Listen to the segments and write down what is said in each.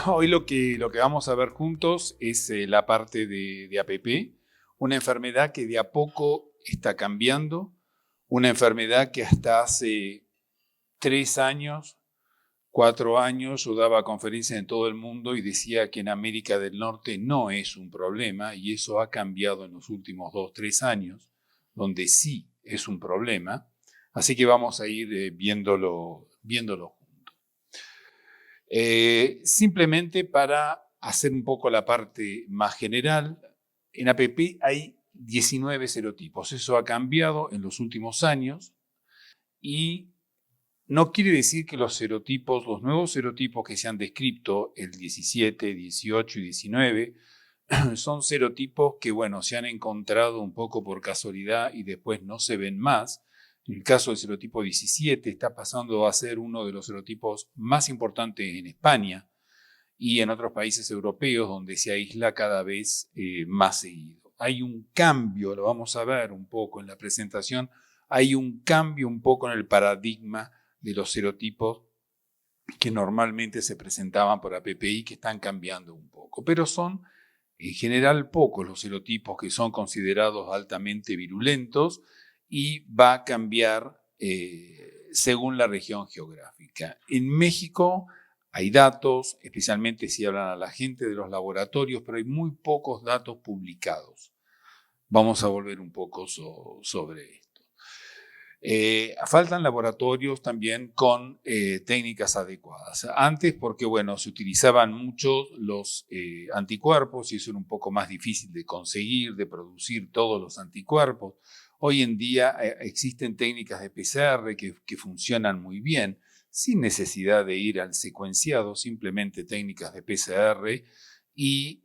Hoy lo que vamos a ver juntos es la parte de APP, una enfermedad que de a poco está cambiando, una enfermedad que hasta hace 3 años, 4 años, yo daba conferencias en todo el mundo y decía que en América del Norte no es un problema, y eso ha cambiado en los últimos 2, 3 años, donde sí es un problema. Así que vamos a ir viéndolo. Simplemente para hacer un poco la parte más general, en APP hay 19 serotipos. Eso ha cambiado en los últimos años y no quiere decir que los nuevos serotipos que se han descrito, el 17, 18 y 19, son serotipos que, bueno, se han encontrado un poco por casualidad y después no se ven más. En el caso del serotipo 17 está pasando a ser uno de los serotipos más importantes en España y en otros países europeos, donde se aísla cada vez más seguido. Hay un cambio, lo vamos a ver un poco en la presentación, hay un cambio un poco en el paradigma de los serotipos que normalmente se presentaban por APPI, que están cambiando un poco, pero son en general pocos los serotipos que son considerados altamente virulentos, y va a cambiar según la región geográfica. En México hay datos, especialmente si hablan a la gente de los laboratorios, pero hay muy pocos datos publicados. Vamos a volver un poco sobre esto. Faltan laboratorios también con técnicas adecuadas. Antes, porque bueno, se utilizaban mucho los anticuerpos y eso era un poco más difícil de conseguir, de producir todos los anticuerpos. Hoy en día existen técnicas de PCR que funcionan muy bien, sin necesidad de ir al secuenciado, simplemente técnicas de PCR. Y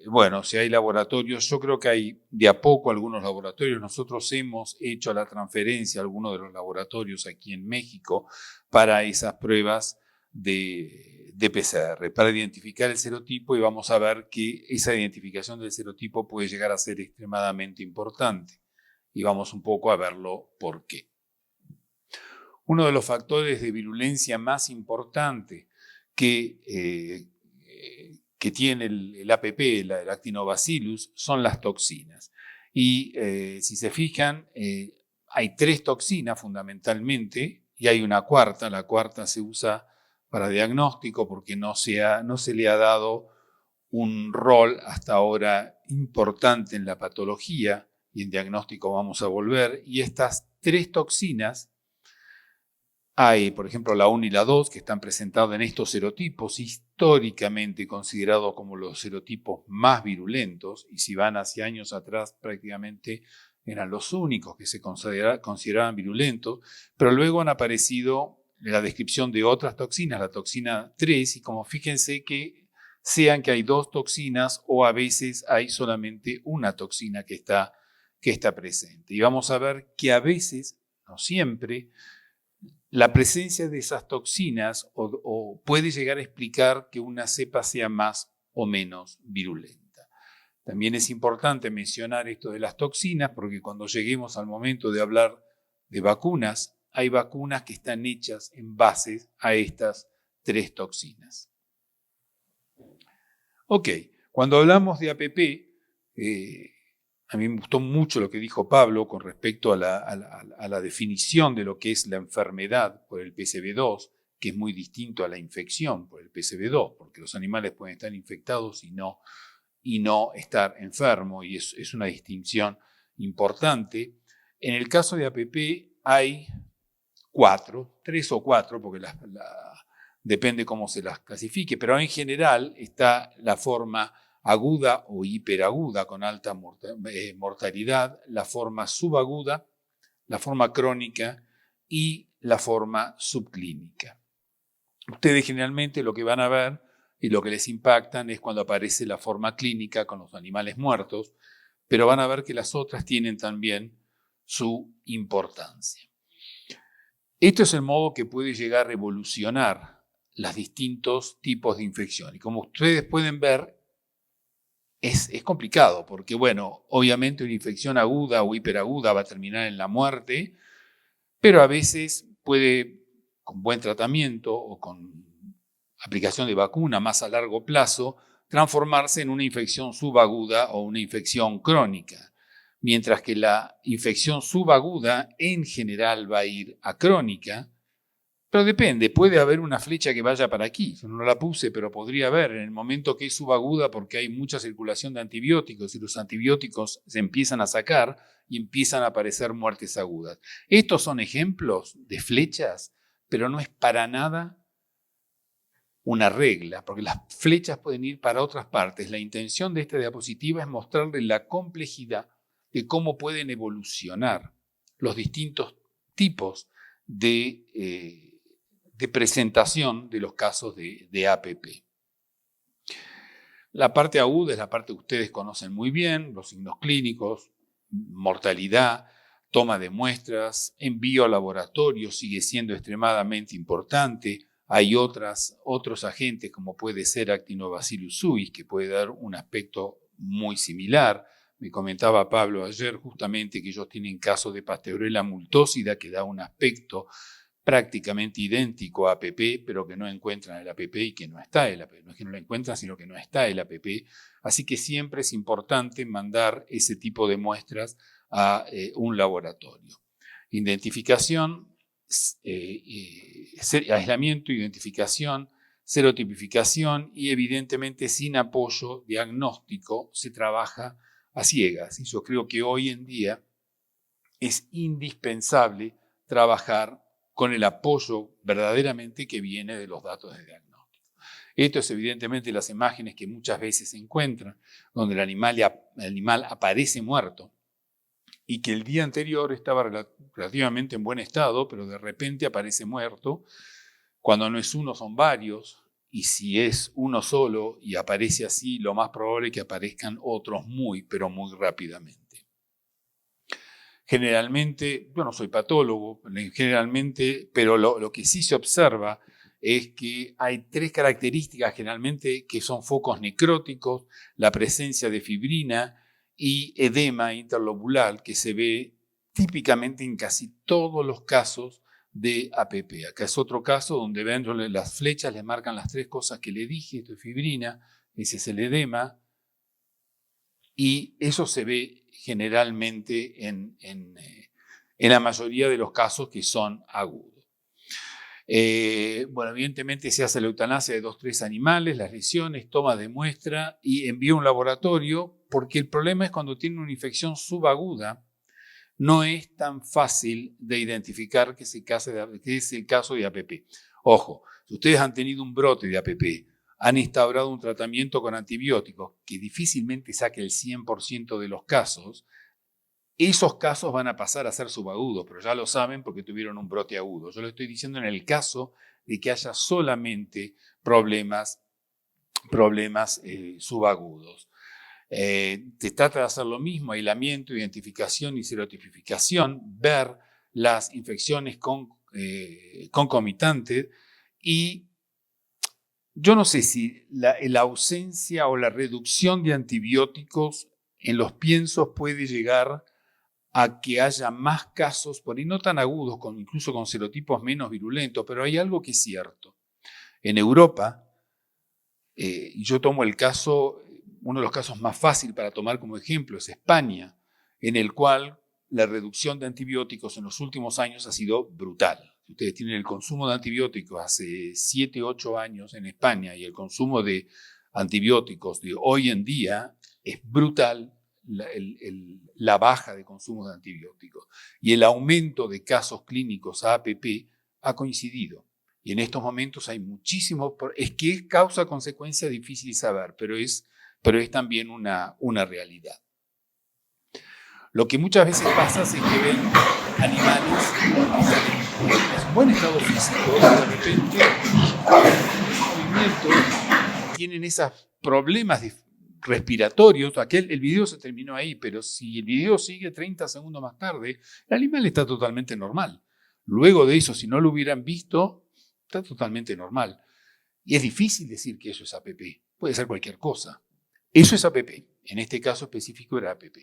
bueno, si hay laboratorios, yo creo que hay de a poco algunos laboratorios. Nosotros hemos hecho la transferencia a algunos de los laboratorios aquí en México para esas pruebas de PCR, para identificar el serotipo, y vamos a ver que esa identificación del serotipo puede llegar a ser extremadamente importante. Y vamos un poco a verlo por qué. Uno de los factores de virulencia más importante que tiene el APP, el Lactinobacillus, son las toxinas. Y si se fijan, hay 3 toxinas fundamentalmente, y hay una cuarta. La cuarta se usa para diagnóstico porque no se le ha dado un rol hasta ahora importante en la patología, y en diagnóstico vamos a volver. Y estas 3 toxinas, hay, por ejemplo, la 1 y la 2, que están presentadas en estos serotipos, históricamente considerados como los serotipos más virulentos, y si van hacia años atrás prácticamente eran los únicos que se consideraban virulentos, pero luego han aparecido la descripción de otras toxinas, la toxina 3, y como fíjense que sean que hay 2 toxinas o a veces hay solamente una toxina que está presente. Y vamos a ver que a veces, no siempre, la presencia de esas toxinas o puede llegar a explicar que una cepa sea más o menos virulenta. También es importante mencionar esto de las toxinas, porque cuando lleguemos al momento de hablar de vacunas, hay vacunas que están hechas en base a estas 3 toxinas. Ok, cuando hablamos de APP, a mí me gustó mucho lo que dijo Pablo con respecto a la definición de lo que es la enfermedad por el PCV2, que es muy distinto a la infección por el PCV2, porque los animales pueden estar infectados y no estar enfermos, y es una distinción importante. En el caso de APP hay 3 o 4, porque depende cómo se las clasifique, pero en general está la forma aguda o hiperaguda con alta mortalidad, la forma subaguda, la forma crónica y la forma subclínica. Ustedes generalmente lo que van a ver y lo que les impactan es cuando aparece la forma clínica con los animales muertos, pero van a ver que las otras tienen también su importancia. Esto es el modo que puede llegar a revolucionar los distintos tipos de infección. Y como ustedes pueden ver, es complicado, porque bueno, obviamente una infección aguda o hiperaguda va a terminar en la muerte, pero a veces puede, con buen tratamiento o con aplicación de vacuna más a largo plazo, transformarse en una infección subaguda o una infección crónica, mientras que la infección subaguda en general va a ir a crónica, pero depende, puede haber una flecha que vaya para aquí, yo no la puse, pero podría haber en el momento que es subaguda porque hay mucha circulación de antibióticos y los antibióticos se empiezan a sacar y empiezan a aparecer muertes agudas. Estos son ejemplos de flechas, pero no es para nada una regla, porque las flechas pueden ir para otras partes. La intención de esta diapositiva es mostrarle la complejidad de cómo pueden evolucionar los distintos tipos de presentación de los casos de APP. La parte aguda es la parte que ustedes conocen muy bien, los signos clínicos, mortalidad, toma de muestras, envío a laboratorio sigue siendo extremadamente importante. Hay otros agentes como puede ser Actinobacillus suis que puede dar un aspecto muy similar. Me comentaba Pablo ayer justamente que ellos tienen casos de Pasteurella multósida que da un aspecto prácticamente idéntico a APP, pero que no encuentran el APP y que no está el APP. No es que no lo encuentran, sino que no está el APP. Así que siempre es importante mandar ese tipo de muestras a un laboratorio. Identificación, aislamiento, identificación, serotipificación y evidentemente sin apoyo diagnóstico se trabaja a ciegas. Y yo creo que hoy en día es indispensable trabajar con el apoyo verdaderamente que viene de los datos de diagnóstico. Esto es evidentemente las imágenes que muchas veces se encuentran, donde el animal aparece muerto y que el día anterior estaba relativamente en buen estado, pero de repente aparece muerto. Cuando no es uno, son varios, y si es uno solo y aparece así, lo más probable es que aparezcan otros pero muy rápidamente. Generalmente, yo no soy patólogo, generalmente, pero lo que sí se observa es que hay tres características generalmente que son focos necróticos, la presencia de fibrina y edema interlobular que se ve típicamente en casi todos los casos de APP. Acá es otro caso donde ven las flechas, le marcan las tres cosas que le dije, esto es fibrina, ese es el edema, y eso se ve generalmente en la mayoría de los casos que son agudos. Bueno, evidentemente se hace la eutanasia de 2-3 animales, las lesiones, toma de muestra y envío a un laboratorio, porque el problema es cuando tiene una infección subaguda, no es tan fácil de identificar que es el caso de APP. Ojo, si ustedes han tenido un brote de APP, han instaurado un tratamiento con antibióticos que difícilmente saque el 100% de los casos, esos casos van a pasar a ser subagudos, pero ya lo saben porque tuvieron un brote agudo. Yo lo estoy diciendo en el caso de que haya solamente problemas subagudos. Se trata de hacer lo mismo, aislamiento, identificación y serotipificación, ver las infecciones concomitantes y yo no sé si la ausencia o la reducción de antibióticos en los piensos puede llegar a que haya más casos, por ahí no tan agudos, incluso con serotipos menos virulentos, pero hay algo que es cierto. En Europa, y yo tomo uno de los casos más fáciles para tomar como ejemplo es España, en el cual la reducción de antibióticos en los últimos años ha sido brutal. Si ustedes tienen el consumo de antibióticos hace 7-8 años en España y el consumo de antibióticos de hoy en día, es brutal la baja de consumo de antibióticos. Y el aumento de casos clínicos a APP ha coincidido. Y en estos momentos hay muchísimos, es que es causa-consecuencia difícil saber, pero es también una realidad. Lo que muchas veces pasa es que ven animales en buen estado físico, de repente tienen esos problemas respiratorios. El video se terminó ahí, pero si el video sigue 30 segundos más tarde, el animal está totalmente normal. Luego de eso, si no lo hubieran visto, está totalmente normal. Y es difícil decir que eso es APP. Puede ser cualquier cosa. Eso es APP. En este caso específico era APP.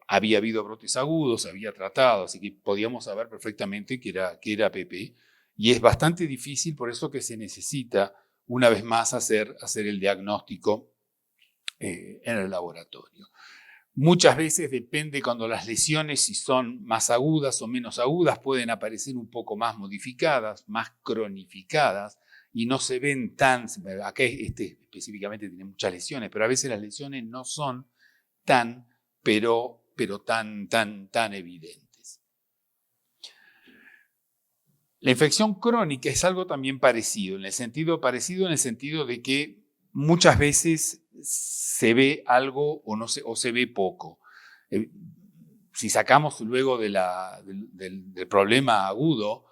Había habido brotes agudos, había tratado, así que podíamos saber perfectamente que era APP. Y es bastante difícil, por eso que se necesita una vez más hacer el diagnóstico en el laboratorio. Muchas veces depende cuando las lesiones, si son más agudas o menos agudas, pueden aparecer un poco más modificadas, más cronificadas, y no se ven tan, acá específicamente tiene muchas lesiones, pero a veces las lesiones no son tan, pero tan evidentes. La infección crónica es algo también parecido en el sentido de que muchas veces se ve algo o se ve poco. Si sacamos luego del problema agudo,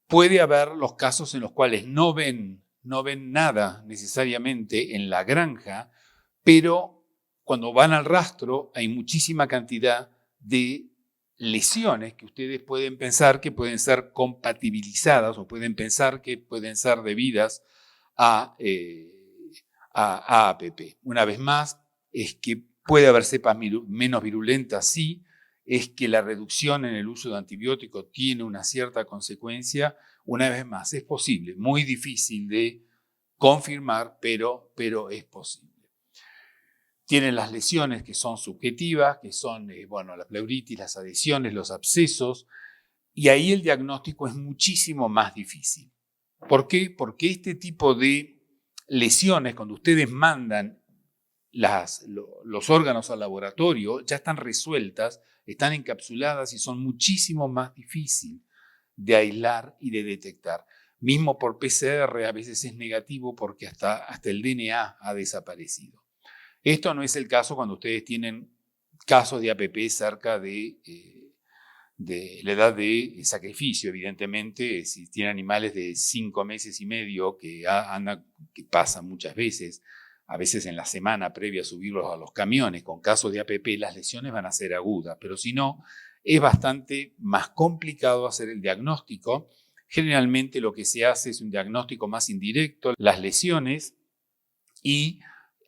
puede haber los casos en los cuales no ven nada necesariamente en la granja, pero cuando van al rastro hay muchísima cantidad de lesiones que ustedes pueden pensar que pueden ser compatibilizadas o pueden pensar que pueden ser debidas a APP. Una vez más, es que puede haber cepas menos virulentas, sí, es que la reducción en el uso de antibióticos tiene una cierta consecuencia. Una vez más, es posible, muy difícil de confirmar, pero es posible. Tienen las lesiones que son subjetivas, que son la pleuritis, las adhesiones, los abscesos, y ahí el diagnóstico es muchísimo más difícil. ¿Por qué? Porque este tipo de lesiones, cuando ustedes mandan los órganos al laboratorio, ya están resueltas, están encapsuladas y son muchísimo más difíciles de aislar y de detectar. Mismo por PCR a veces es negativo porque hasta el DNA ha desaparecido. Esto no es el caso cuando ustedes tienen casos de APP cerca de la edad de sacrificio, evidentemente. Si tienen animales de 5 meses y medio que pasan muchas veces, a veces en la semana previa a subirlos a los camiones, con casos de APP las lesiones van a ser agudas, pero si no, es bastante más complicado hacer el diagnóstico. Generalmente lo que se hace es un diagnóstico más indirecto, las lesiones, y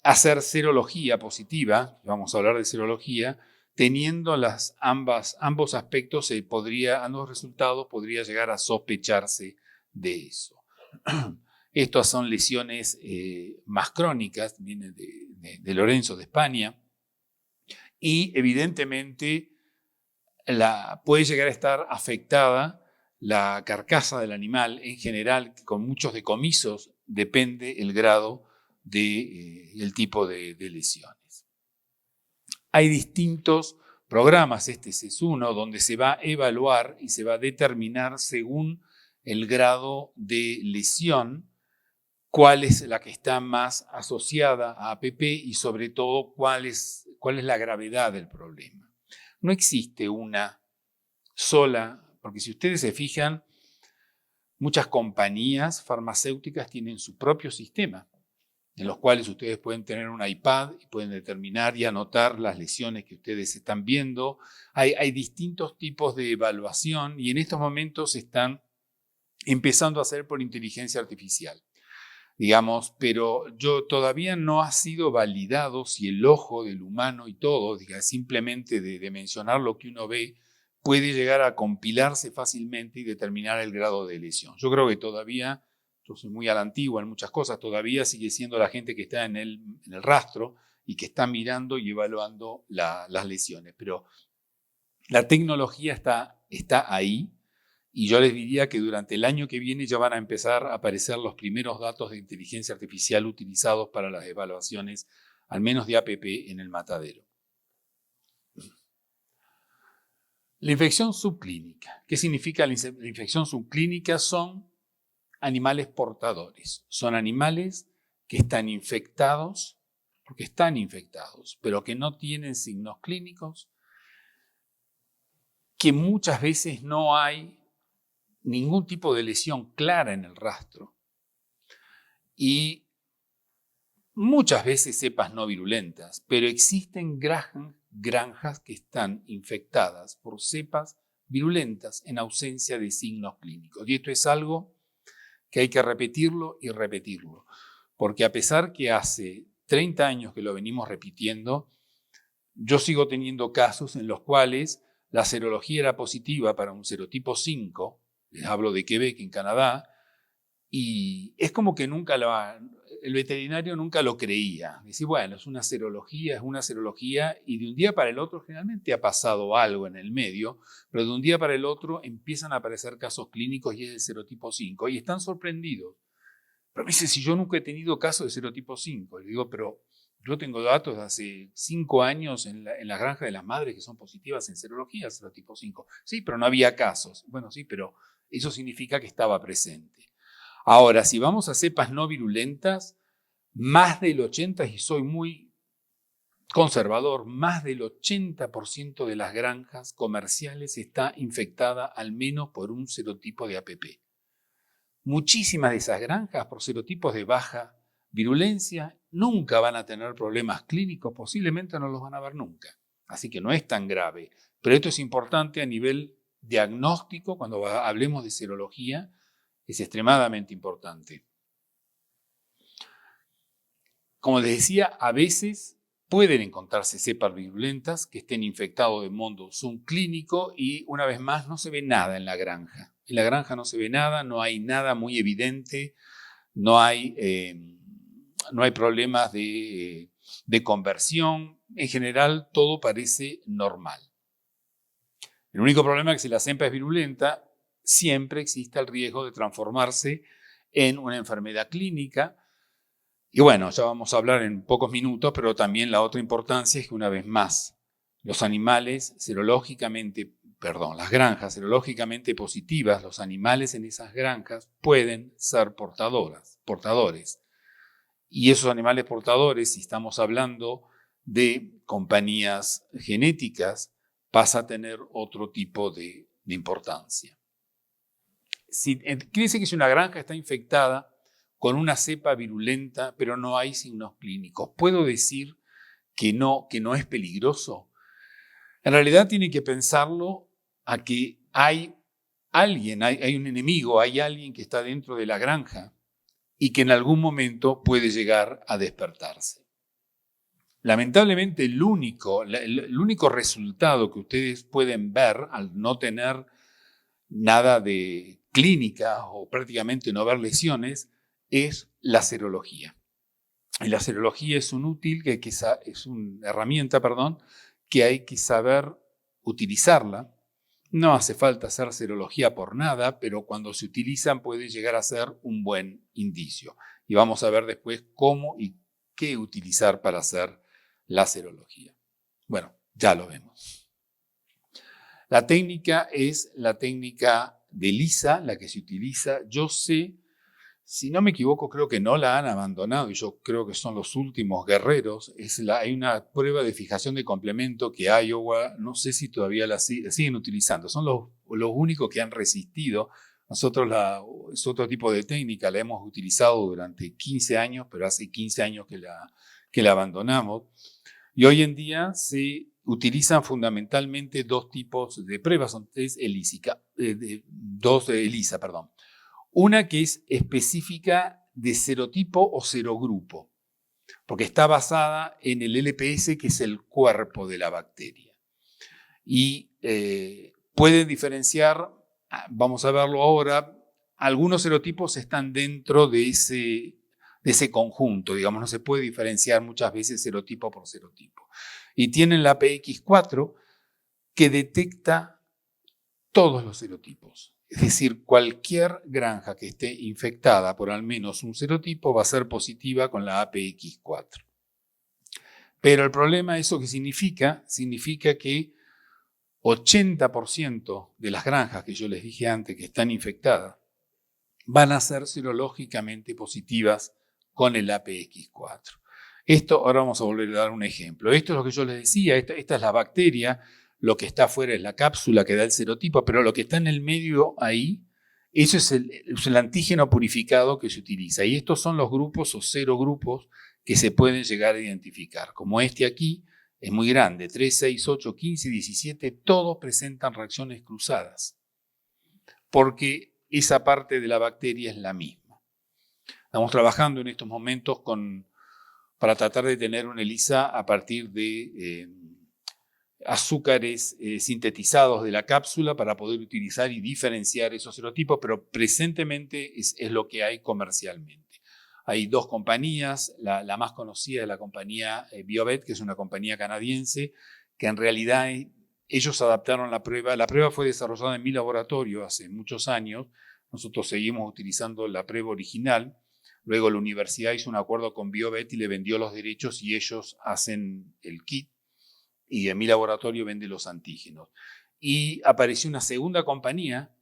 hacer serología positiva, vamos a hablar de serología, teniendo ambos aspectos, ambos resultados podría llegar a sospecharse de eso. Estas son lesiones más crónicas, vienen de Lorenzo, de España, y evidentemente puede llegar a estar afectada la carcasa del animal en general, con muchos decomisos, depende el grado del tipo de lesiones. Hay distintos programas, este es uno, donde se va a evaluar y se va a determinar según el grado de lesión cuál es la que está más asociada a APP y sobre todo cuál es la gravedad del problema. No existe una sola, porque si ustedes se fijan, muchas compañías farmacéuticas tienen su propio sistema, en los cuales ustedes pueden tener un iPad y pueden determinar y anotar las lesiones que ustedes están viendo. Hay distintos tipos de evaluación y en estos momentos están empezando a hacer por inteligencia artificial, digamos, pero todavía no ha sido validado si el ojo del humano y todo, simplemente de mencionar lo que uno ve, puede llegar a compilarse fácilmente y determinar el grado de lesión. Yo creo que todavía, yo soy muy a la antigua en muchas cosas, todavía sigue siendo la gente que está en el rastro y que está mirando y evaluando las lesiones. Pero la tecnología está ahí y yo les diría que durante el año que viene ya van a empezar a aparecer los primeros datos de inteligencia artificial utilizados para las evaluaciones, al menos de APP, en el matadero. La infección subclínica. ¿Qué significa la infección subclínica? Son animales portadores. Son animales que están infectados, porque están infectados, pero que no tienen signos clínicos, que muchas veces no hay ningún tipo de lesión clara en el rastro y muchas veces cepas no virulentas, pero existen granjas que están infectadas por cepas virulentas en ausencia de signos clínicos. Y esto es algo que hay que repetirlo y repetirlo, porque a pesar que hace 30 años que lo venimos repitiendo, yo sigo teniendo casos en los cuales la serología era positiva para un serotipo 5, les hablo de Quebec, en Canadá, Y es como que el veterinario nunca lo creía. Dice, bueno, es una serología, y de un día para el otro generalmente ha pasado algo en el medio, pero de un día para el otro empiezan a aparecer casos clínicos y es del serotipo 5 y están sorprendidos. Pero me dice, si yo nunca he tenido casos de serotipo 5. Le digo, pero yo tengo datos de hace 5 años en la granja de las madres que son positivas en serología serotipo 5. Sí, pero no había casos. Bueno, sí, pero eso significa que estaba presente. Ahora, si vamos a cepas no virulentas, más del 80%, y soy muy conservador, más del 80% de las granjas comerciales está infectada al menos por un serotipo de APP. Muchísimas de esas granjas, por serotipos de baja virulencia, nunca van a tener problemas clínicos, posiblemente no los van a ver nunca. Así que no es tan grave. Pero esto es importante a nivel diagnóstico, cuando hablemos de serología, es extremadamente importante. Como les decía, a veces pueden encontrarse cepas virulentas que estén infectados de modo subclínico y una vez más no se ve nada en la granja. En la granja no se ve nada, no hay nada muy evidente, no hay problemas de conversión. En general todo parece normal. El único problema es que si la cepa es virulenta, siempre existe el riesgo de transformarse en una enfermedad clínica. Y bueno, ya vamos a hablar en pocos minutos, pero también la otra importancia es que una vez más, las granjas serológicamente positivas, los animales en esas granjas pueden ser portadores. Y esos animales portadores, si estamos hablando de compañías genéticas, pasa a tener otro tipo de importancia. Quiere decir que si una granja está infectada con una cepa virulenta, pero no hay signos clínicos, ¿puedo decir que no es peligroso? En realidad tiene que pensarlo a que hay un enemigo, hay alguien que está dentro de la granja y que en algún momento puede llegar a despertarse. Lamentablemente el único resultado que ustedes pueden ver al no tener nada de clínica o prácticamente no ver lesiones es la serología. Y la serología es una herramienta, que hay que saber utilizarla. No hace falta hacer serología por nada, pero cuando se utilizan puede llegar a ser un buen indicio. Y vamos a ver después cómo y qué utilizar para hacer la serología. Bueno, ya lo vemos. La técnica es la técnica de ELISA, la que se utiliza. Yo sé, si no me equivoco, creo que no la han abandonado y yo creo que son los últimos guerreros. Hay una prueba de fijación de complemento que Iowa, no sé si todavía la siguen utilizando. Son los únicos que han resistido. Nosotros es otro tipo de técnica, la hemos utilizado durante 15 años, pero hace 15 años que la abandonamos. Y hoy en día se utilizan fundamentalmente dos tipos de pruebas, son dos de ELISA. Una que es específica de serotipo o serogrupo, porque está basada en el LPS, que es el cuerpo de la bacteria. Y pueden diferenciar, vamos a verlo ahora, algunos serotipos están dentro de ese conjunto, digamos, no se puede diferenciar muchas veces serotipo por serotipo. Y tienen la PX4 que detecta todos los serotipos. Es decir, cualquier granja que esté infectada por al menos un serotipo va a ser positiva con la APX4. Pero el problema, ¿eso qué significa? Significa que 80% de las granjas que yo les dije antes que están infectadas van a ser serológicamente positivas con el APX4. Esto, ahora vamos a volver a dar un ejemplo. Esto es lo que yo les decía, esta es la bacteria, lo que está afuera es la cápsula que da el serotipo, pero lo que está en el medio ahí, eso es el antígeno purificado que se utiliza. Y estos son los grupos o serogrupos que se pueden llegar a identificar. Como este aquí, es muy grande, 3, 6, 8, 15, 17, todos presentan reacciones cruzadas, porque esa parte de la bacteria es la misma. Estamos trabajando en estos momentos para tratar de tener una ELISA a partir de azúcares sintetizados de la cápsula para poder utilizar y diferenciar esos serotipos, pero presentemente es lo que hay comercialmente. Hay dos compañías, la más conocida es la compañía Biovet, que es una compañía canadiense, que en realidad ellos adaptaron la prueba. La prueba fue desarrollada en mi laboratorio hace muchos años. Nosotros seguimos utilizando la prueba original. Luego la universidad hizo un acuerdo con Biovet y le vendió los derechos y ellos hacen el kit y en mi laboratorio vende los antígenos. Y apareció una segunda compañía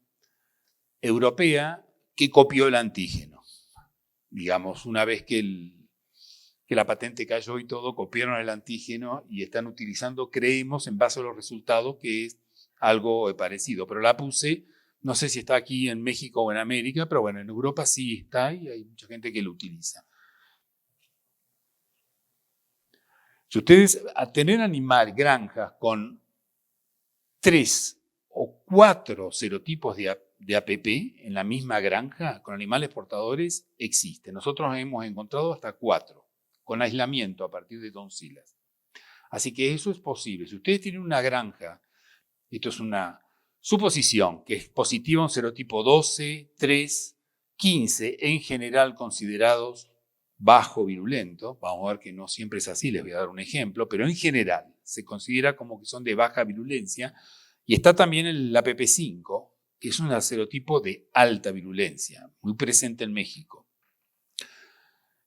europea que copió el antígeno. Digamos, una vez que la patente cayó y todo, copiaron el antígeno y están utilizando, creemos, en base a los resultados, que es algo parecido. Pero la puse, no sé si está aquí en México o en América, pero bueno, en Europa sí está y hay mucha gente que lo utiliza. Si ustedes a tener granjas con 3 o 4 serotipos de APP en la misma granja, con animales portadores, existe. Nosotros hemos encontrado hasta 4, con aislamiento a partir de tonsilas. Así que eso es posible. Si ustedes tienen una granja, esto es una suposición, que es positiva un serotipo 12, 3, 15, en general considerados bajo virulento, vamos a ver que no siempre es así, les voy a dar un ejemplo, pero en general se considera como que son de baja virulencia, y está también el APP5, que es un serotipo de alta virulencia, muy presente en México.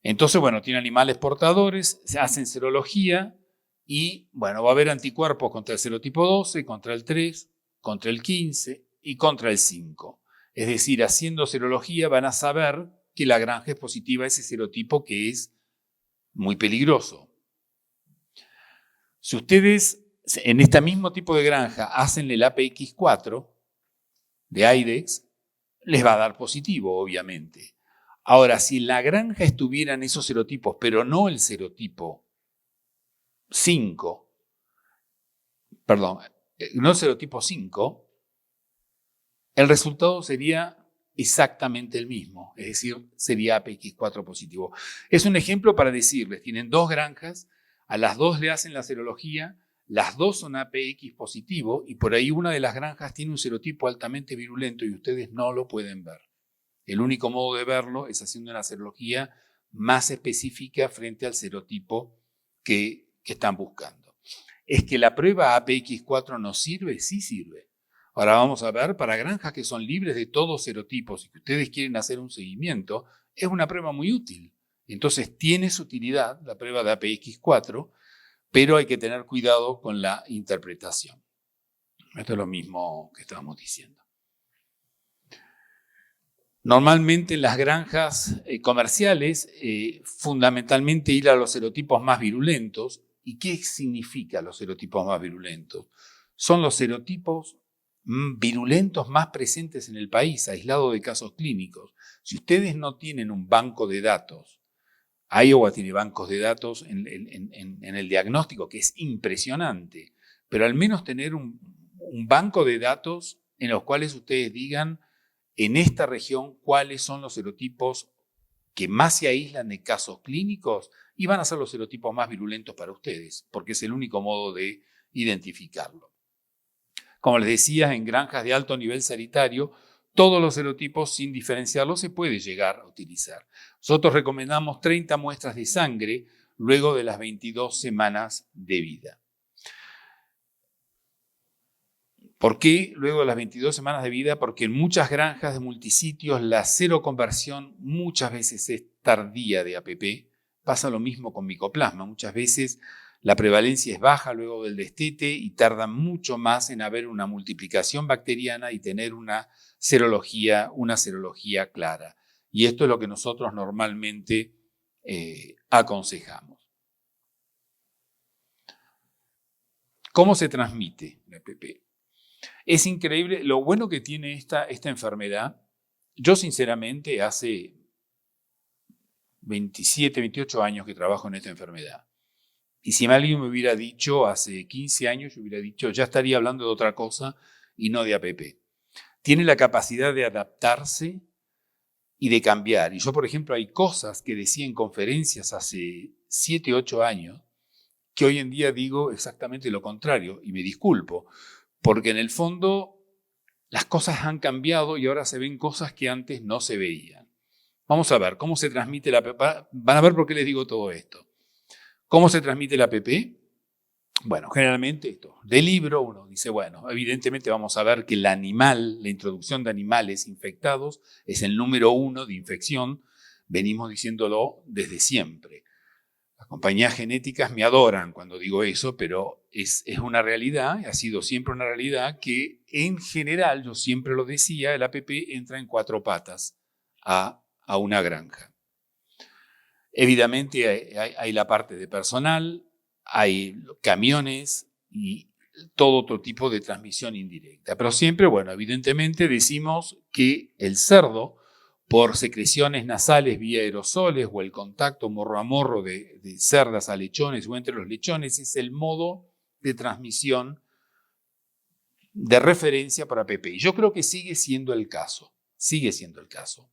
Entonces, bueno, tiene animales portadores, se hacen serología y, bueno, va a haber anticuerpos contra el serotipo 12, contra el 3, contra el 15 y contra el 5. Es decir, haciendo serología van a saber que la granja es positiva a ese serotipo que es muy peligroso. Si ustedes en este mismo tipo de granja hacen el APX4 de IDEX, les va a dar positivo, obviamente. Ahora, si en la granja estuvieran esos serotipos, pero no el serotipo 5, no el serotipo 5, el resultado sería exactamente el mismo, es decir, sería APX4 positivo. Es un ejemplo para decirles, tienen 2 granjas, a las 2 le hacen la serología, las 2 son APX positivo y por ahí una de las granjas tiene un serotipo altamente virulento y ustedes no lo pueden ver. El único modo de verlo es haciendo una serología más específica frente al serotipo que están buscando. ¿Es que la prueba APX4 no sirve? Sí sirve. Ahora vamos a ver, para granjas que son libres de todos serotipos y que ustedes quieren hacer un seguimiento, es una prueba muy útil. Entonces tiene su utilidad la prueba de APX4, pero hay que tener cuidado con la interpretación. Esto es lo mismo que estábamos diciendo. Normalmente en las granjas comerciales, fundamentalmente ir a los serotipos más virulentos. ¿Y qué significa los serotipos más virulentos? Son los serotipos virulentos más presentes en el país, aislados de casos clínicos. Si ustedes no tienen un banco de datos, Iowa tiene bancos de datos en el diagnóstico que es impresionante, pero al menos tener un banco de datos en los cuales ustedes digan en esta región cuáles son los serotipos que más se aíslan de casos clínicos y van a ser los serotipos más virulentos para ustedes, porque es el único modo de identificarlo. Como les decía, en granjas de alto nivel sanitario, todos los serotipos sin diferenciarlos se puede llegar a utilizar. Nosotros recomendamos 30 muestras de sangre luego de las 22 semanas de vida. ¿Por qué luego de las 22 semanas de vida? Porque en muchas granjas de multisitios la seroconversión muchas veces es tardía de APP. Pasa lo mismo con micoplasma. Muchas veces la prevalencia es baja luego del destete y tarda mucho más en haber una multiplicación bacteriana y tener una serología clara. Y esto es lo que nosotros normalmente aconsejamos. ¿Cómo se transmite la APP? Es increíble lo bueno que tiene esta enfermedad. Yo sinceramente hace 27, 28 años que trabajo en esta enfermedad. Y si alguien me hubiera dicho hace 15 años, yo hubiera dicho, ya estaría hablando de otra cosa y no de APP. Tiene la capacidad de adaptarse y de cambiar. Y yo, por ejemplo, hay cosas que decía en conferencias hace 7, 8 años que hoy en día digo exactamente lo contrario y me disculpo, porque en el fondo las cosas han cambiado y ahora se ven cosas que antes no se veían. Vamos a ver cómo se transmite la APP. Van a ver por qué les digo todo esto. ¿Cómo se transmite la APP? Bueno, generalmente esto. Del libro uno dice, bueno, evidentemente vamos a ver que el animal, la introducción de animales infectados es el número 1 de infección. Venimos diciéndolo desde siempre. Las compañías genéticas me adoran cuando digo eso, pero es una realidad, ha sido siempre una realidad que en general, yo siempre lo decía, el APP entra en 4 patas a una granja. Evidentemente hay la parte de personal, hay camiones y todo otro tipo de transmisión indirecta. Pero siempre, bueno, evidentemente decimos que el cerdo, por secreciones nasales vía aerosoles o el contacto morro a morro de cerdas a lechones o entre los lechones, es el modo de transmisión de referencia para APP. Y yo creo que sigue siendo el caso. Sigue siendo el caso.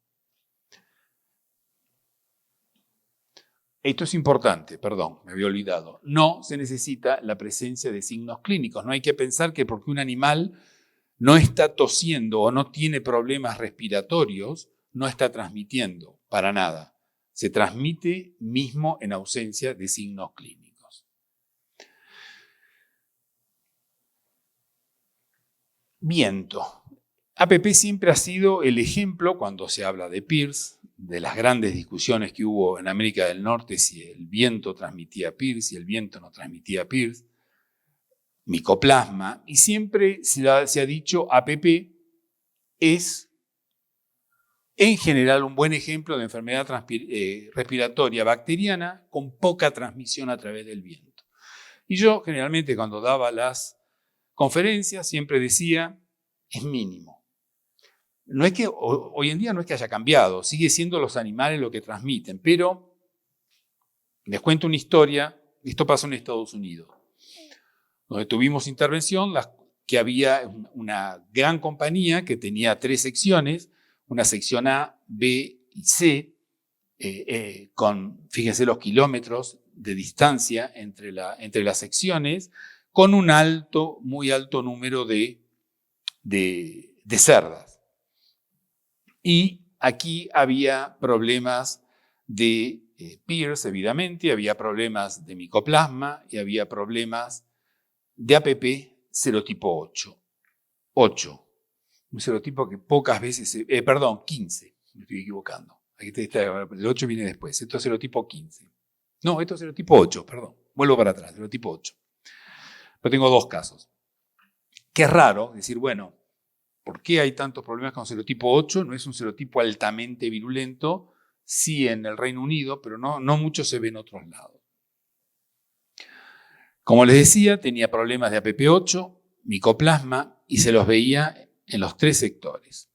Esto es importante, perdón, me había olvidado. No se necesita la presencia de signos clínicos. No hay que pensar que porque un animal no está tosiendo o no tiene problemas respiratorios, no está transmitiendo, para nada. Se transmite mismo en ausencia de signos clínicos. Viento. APP siempre ha sido el ejemplo cuando se habla de PIRS, de las grandes discusiones que hubo en América del Norte si el viento transmitía PIRS, si el viento no transmitía PIRS, micoplasma, y siempre se ha dicho APP es en general un buen ejemplo de enfermedad respiratoria bacteriana con poca transmisión a través del viento. Y yo generalmente cuando daba las conferencias siempre decía, es mínimo. No es que hoy en día no es que haya cambiado, sigue siendo los animales lo que transmiten, pero les cuento una historia, esto pasó en Estados Unidos, donde tuvimos intervención, que había una gran compañía que tenía 3 secciones, una sección A, B y C, con, fíjense los kilómetros de distancia entre las secciones, con un muy alto número de cerdas. Y aquí había problemas de PIRS, evidentemente, había problemas de micoplasma y había problemas de APP serotipo 8. 8. Un serotipo que pocas veces, 15, me estoy equivocando. El 8 viene después, esto es serotipo 15. No, esto es serotipo 8, perdón. Vuelvo para atrás, serotipo 8. Pero tengo 2 casos. Qué raro decir, bueno, ¿por qué hay tantos problemas con serotipo 8? No es un serotipo altamente virulento, sí en el Reino Unido, pero no mucho se ve en otros lados. Como les decía, tenía problemas de APP8, micoplasma, y se los veía en los 3 sectores.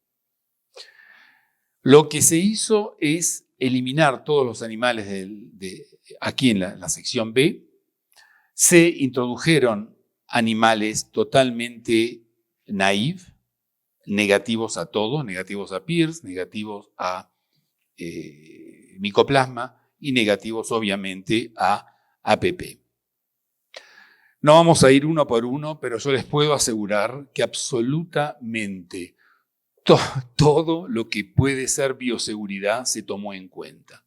Lo que se hizo es eliminar todos los animales aquí en la sección B. Se introdujeron animales totalmente naive, negativos a todo, negativos a PIRS, negativos a micoplasma y negativos obviamente a APP. No vamos a ir uno por uno, pero yo les puedo asegurar que absolutamente todo lo que puede ser bioseguridad se tomó en cuenta.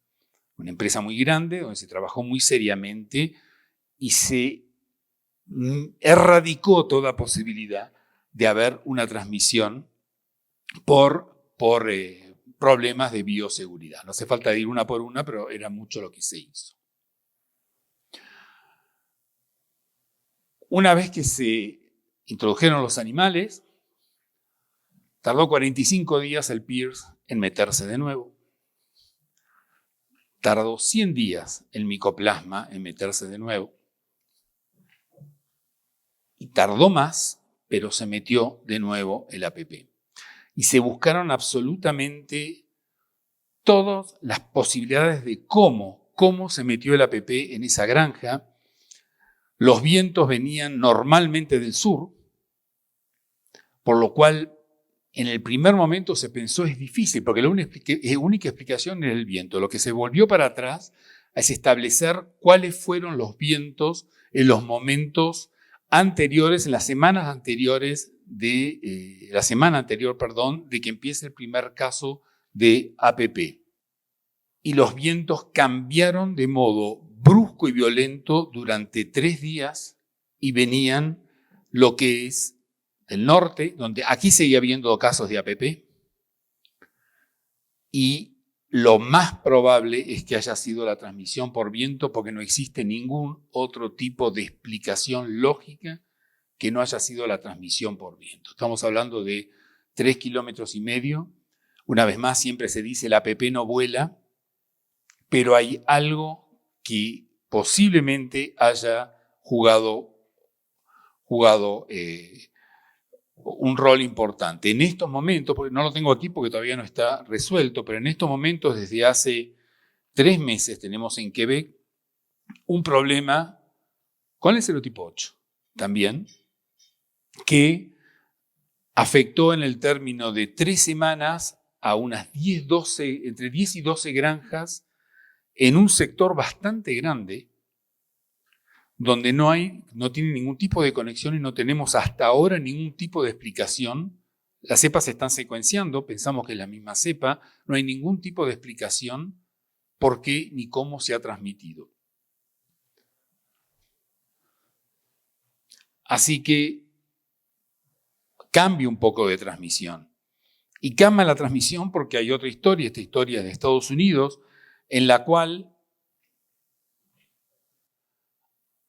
Una empresa muy grande donde se trabajó muy seriamente y se erradicó toda posibilidad de haber una transmisión por problemas de bioseguridad. No hace falta ir una por una, pero era mucho lo que se hizo. Una vez que se introdujeron los animales, tardó 45 días el PIRS en meterse de nuevo. Tardó 100 días el micoplasma en meterse de nuevo. Y tardó más, pero se metió de nuevo el APP. Y se buscaron absolutamente todas las posibilidades de cómo se metió el APP en esa granja. Los vientos venían normalmente del sur, por lo cual en el primer momento se pensó es difícil, porque la única explicación era el viento. Lo que se volvió para atrás es establecer cuáles fueron los vientos en los momentos anteriores, en las semanas anteriores la semana anterior, de que empiece el primer caso de APP. Y los vientos cambiaron de modo brusco y violento durante 3 días y venían lo que es el norte, donde aquí seguía habiendo casos de APP, y lo más probable es que haya sido la transmisión por viento, porque no existe ningún otro tipo de explicación lógica que no haya sido la transmisión por viento. Estamos hablando de 3,5 kilómetros. Una vez más, siempre se dice el APP no vuela, pero hay algo que posiblemente haya jugado un rol importante. En estos momentos, porque no lo tengo aquí porque todavía no está resuelto, pero en estos momentos, desde hace 3 meses, tenemos en Quebec un problema con el serotipo 8 también, que afectó en el término de 3 semanas a unas entre 10 y 12 granjas en un sector bastante grande, donde no tiene ningún tipo de conexión y no tenemos hasta ahora ningún tipo de explicación. Las cepas se están secuenciando, pensamos que es la misma cepa, no hay ningún tipo de explicación por qué ni cómo se ha transmitido. Así que cambia un poco de transmisión. Y cambia la transmisión porque hay otra historia, esta historia es de Estados Unidos, en la cual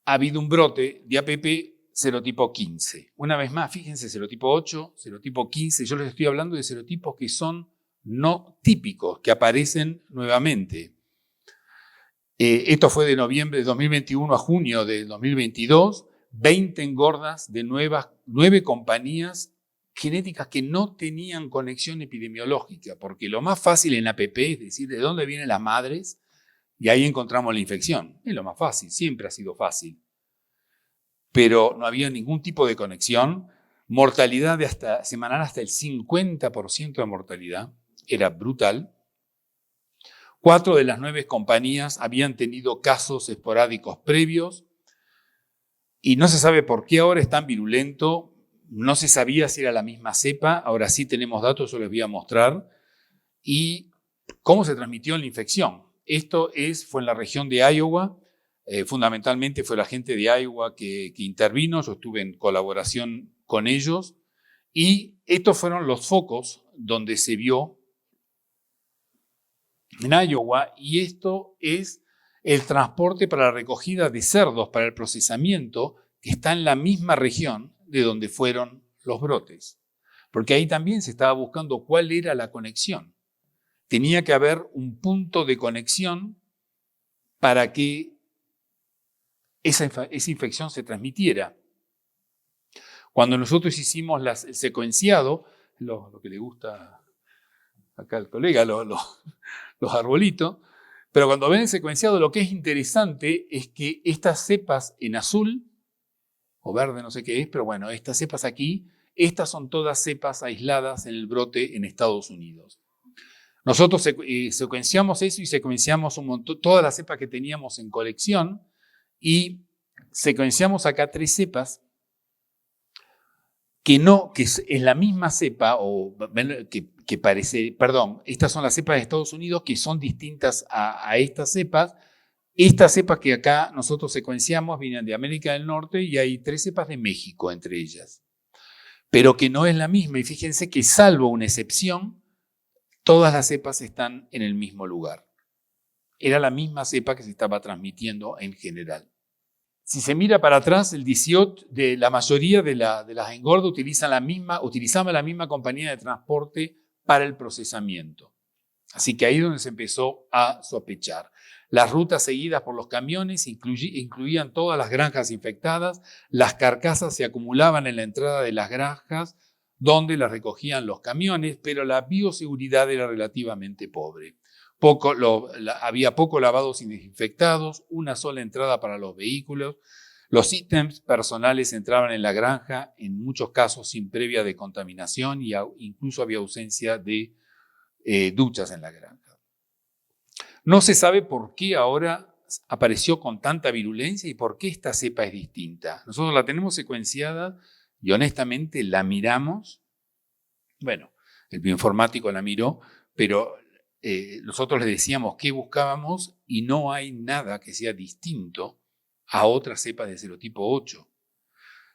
ha habido un brote de APP serotipo 15. Una vez más, fíjense, serotipo 8, serotipo 15, yo les estoy hablando de serotipos que son no típicos, que aparecen nuevamente. Esto fue de noviembre de 2021 a junio de 2022, 20 engordas de 9 compañías genéticas que no tenían conexión epidemiológica, porque lo más fácil en APP es decir de dónde vienen las madres, y ahí encontramos la infección. Es lo más fácil, siempre ha sido fácil. Pero no había ningún tipo de conexión. Mortalidad semanal hasta el 50% de mortalidad. Era brutal. 4 de las 9 compañías habían tenido casos esporádicos previos. Y no se sabe por qué ahora es tan virulento. No se sabía si era la misma cepa. Ahora sí tenemos datos, yo les voy a mostrar. Y cómo se transmitió la infección. Esto fue en la región de Iowa, fundamentalmente fue la gente de Iowa que intervino, yo estuve en colaboración con ellos, y estos fueron los focos donde se vio en Iowa, y esto es el transporte para la recogida de cerdos, para el procesamiento, que está en la misma región de donde fueron los brotes, porque ahí también se estaba buscando cuál era la conexión. Tenía que haber un punto de conexión para que esa infección se transmitiera. Cuando nosotros hicimos el secuenciado, lo que le gusta acá al colega, los arbolitos, pero cuando ven el secuenciado, lo que es interesante es que estas cepas en azul, o verde, no sé qué es, pero bueno, estas cepas aquí, estas son todas cepas aisladas en el brote en Estados Unidos. Nosotros secuenciamos eso y secuenciamos un montón, todas las cepas que teníamos en colección, y secuenciamos acá 3 cepas que es la misma cepa, que parece, perdón, estas son las cepas de Estados Unidos que son distintas a estas cepas. Estas cepas que acá nosotros secuenciamos vienen de América del Norte y hay 3 cepas de México entre ellas, pero que no es la misma. Y fíjense que salvo una excepción, todas las cepas están en el mismo lugar. Era la misma cepa que se estaba transmitiendo en general. Si se mira para atrás, la mayoría de las engordas utilizaban la misma compañía de transporte para el procesamiento. Así que ahí es donde se empezó a sospechar. Las rutas seguidas por los camiones incluían todas las granjas infectadas. Las carcasas se acumulaban en la entrada de las granjas donde las recogían los camiones, pero la bioseguridad era relativamente pobre. Había poco lavado sin desinfectados, una sola entrada para los vehículos. Los ítems personales entraban en la granja, en muchos casos sin previa decontaminación, y incluso había ausencia de duchas en la granja. No se sabe por qué ahora apareció con tanta virulencia y por qué esta cepa es distinta. Nosotros la tenemos secuenciada y honestamente la miramos. Bueno, el bioinformático la miró, pero nosotros le decíamos qué buscábamos y no hay nada que sea distinto a otras cepas de serotipo 8.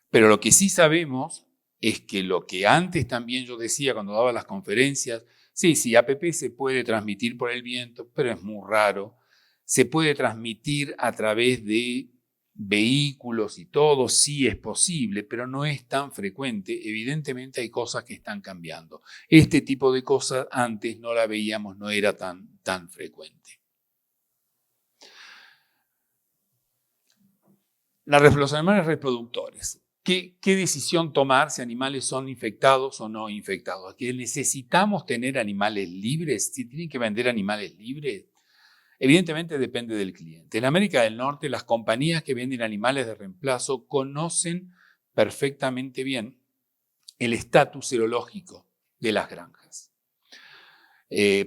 Pero lo que sí sabemos es que lo que antes también yo decía cuando daba las conferencias, sí, APP se puede transmitir por el viento, pero es muy raro. Se puede transmitir a través de vehículos y todo, sí es posible, pero no es tan frecuente. Evidentemente hay cosas que están cambiando. Este tipo de cosas antes no la veíamos, no era tan frecuente. Los animales reproductores. ¿Qué decisión tomar si animales son infectados o no infectados? ¿Que necesitamos tener animales libres? ¿Si tienen que vender animales libres? Evidentemente depende del cliente. En América del Norte, las compañías que venden animales de reemplazo conocen perfectamente bien el estatus serológico de las granjas,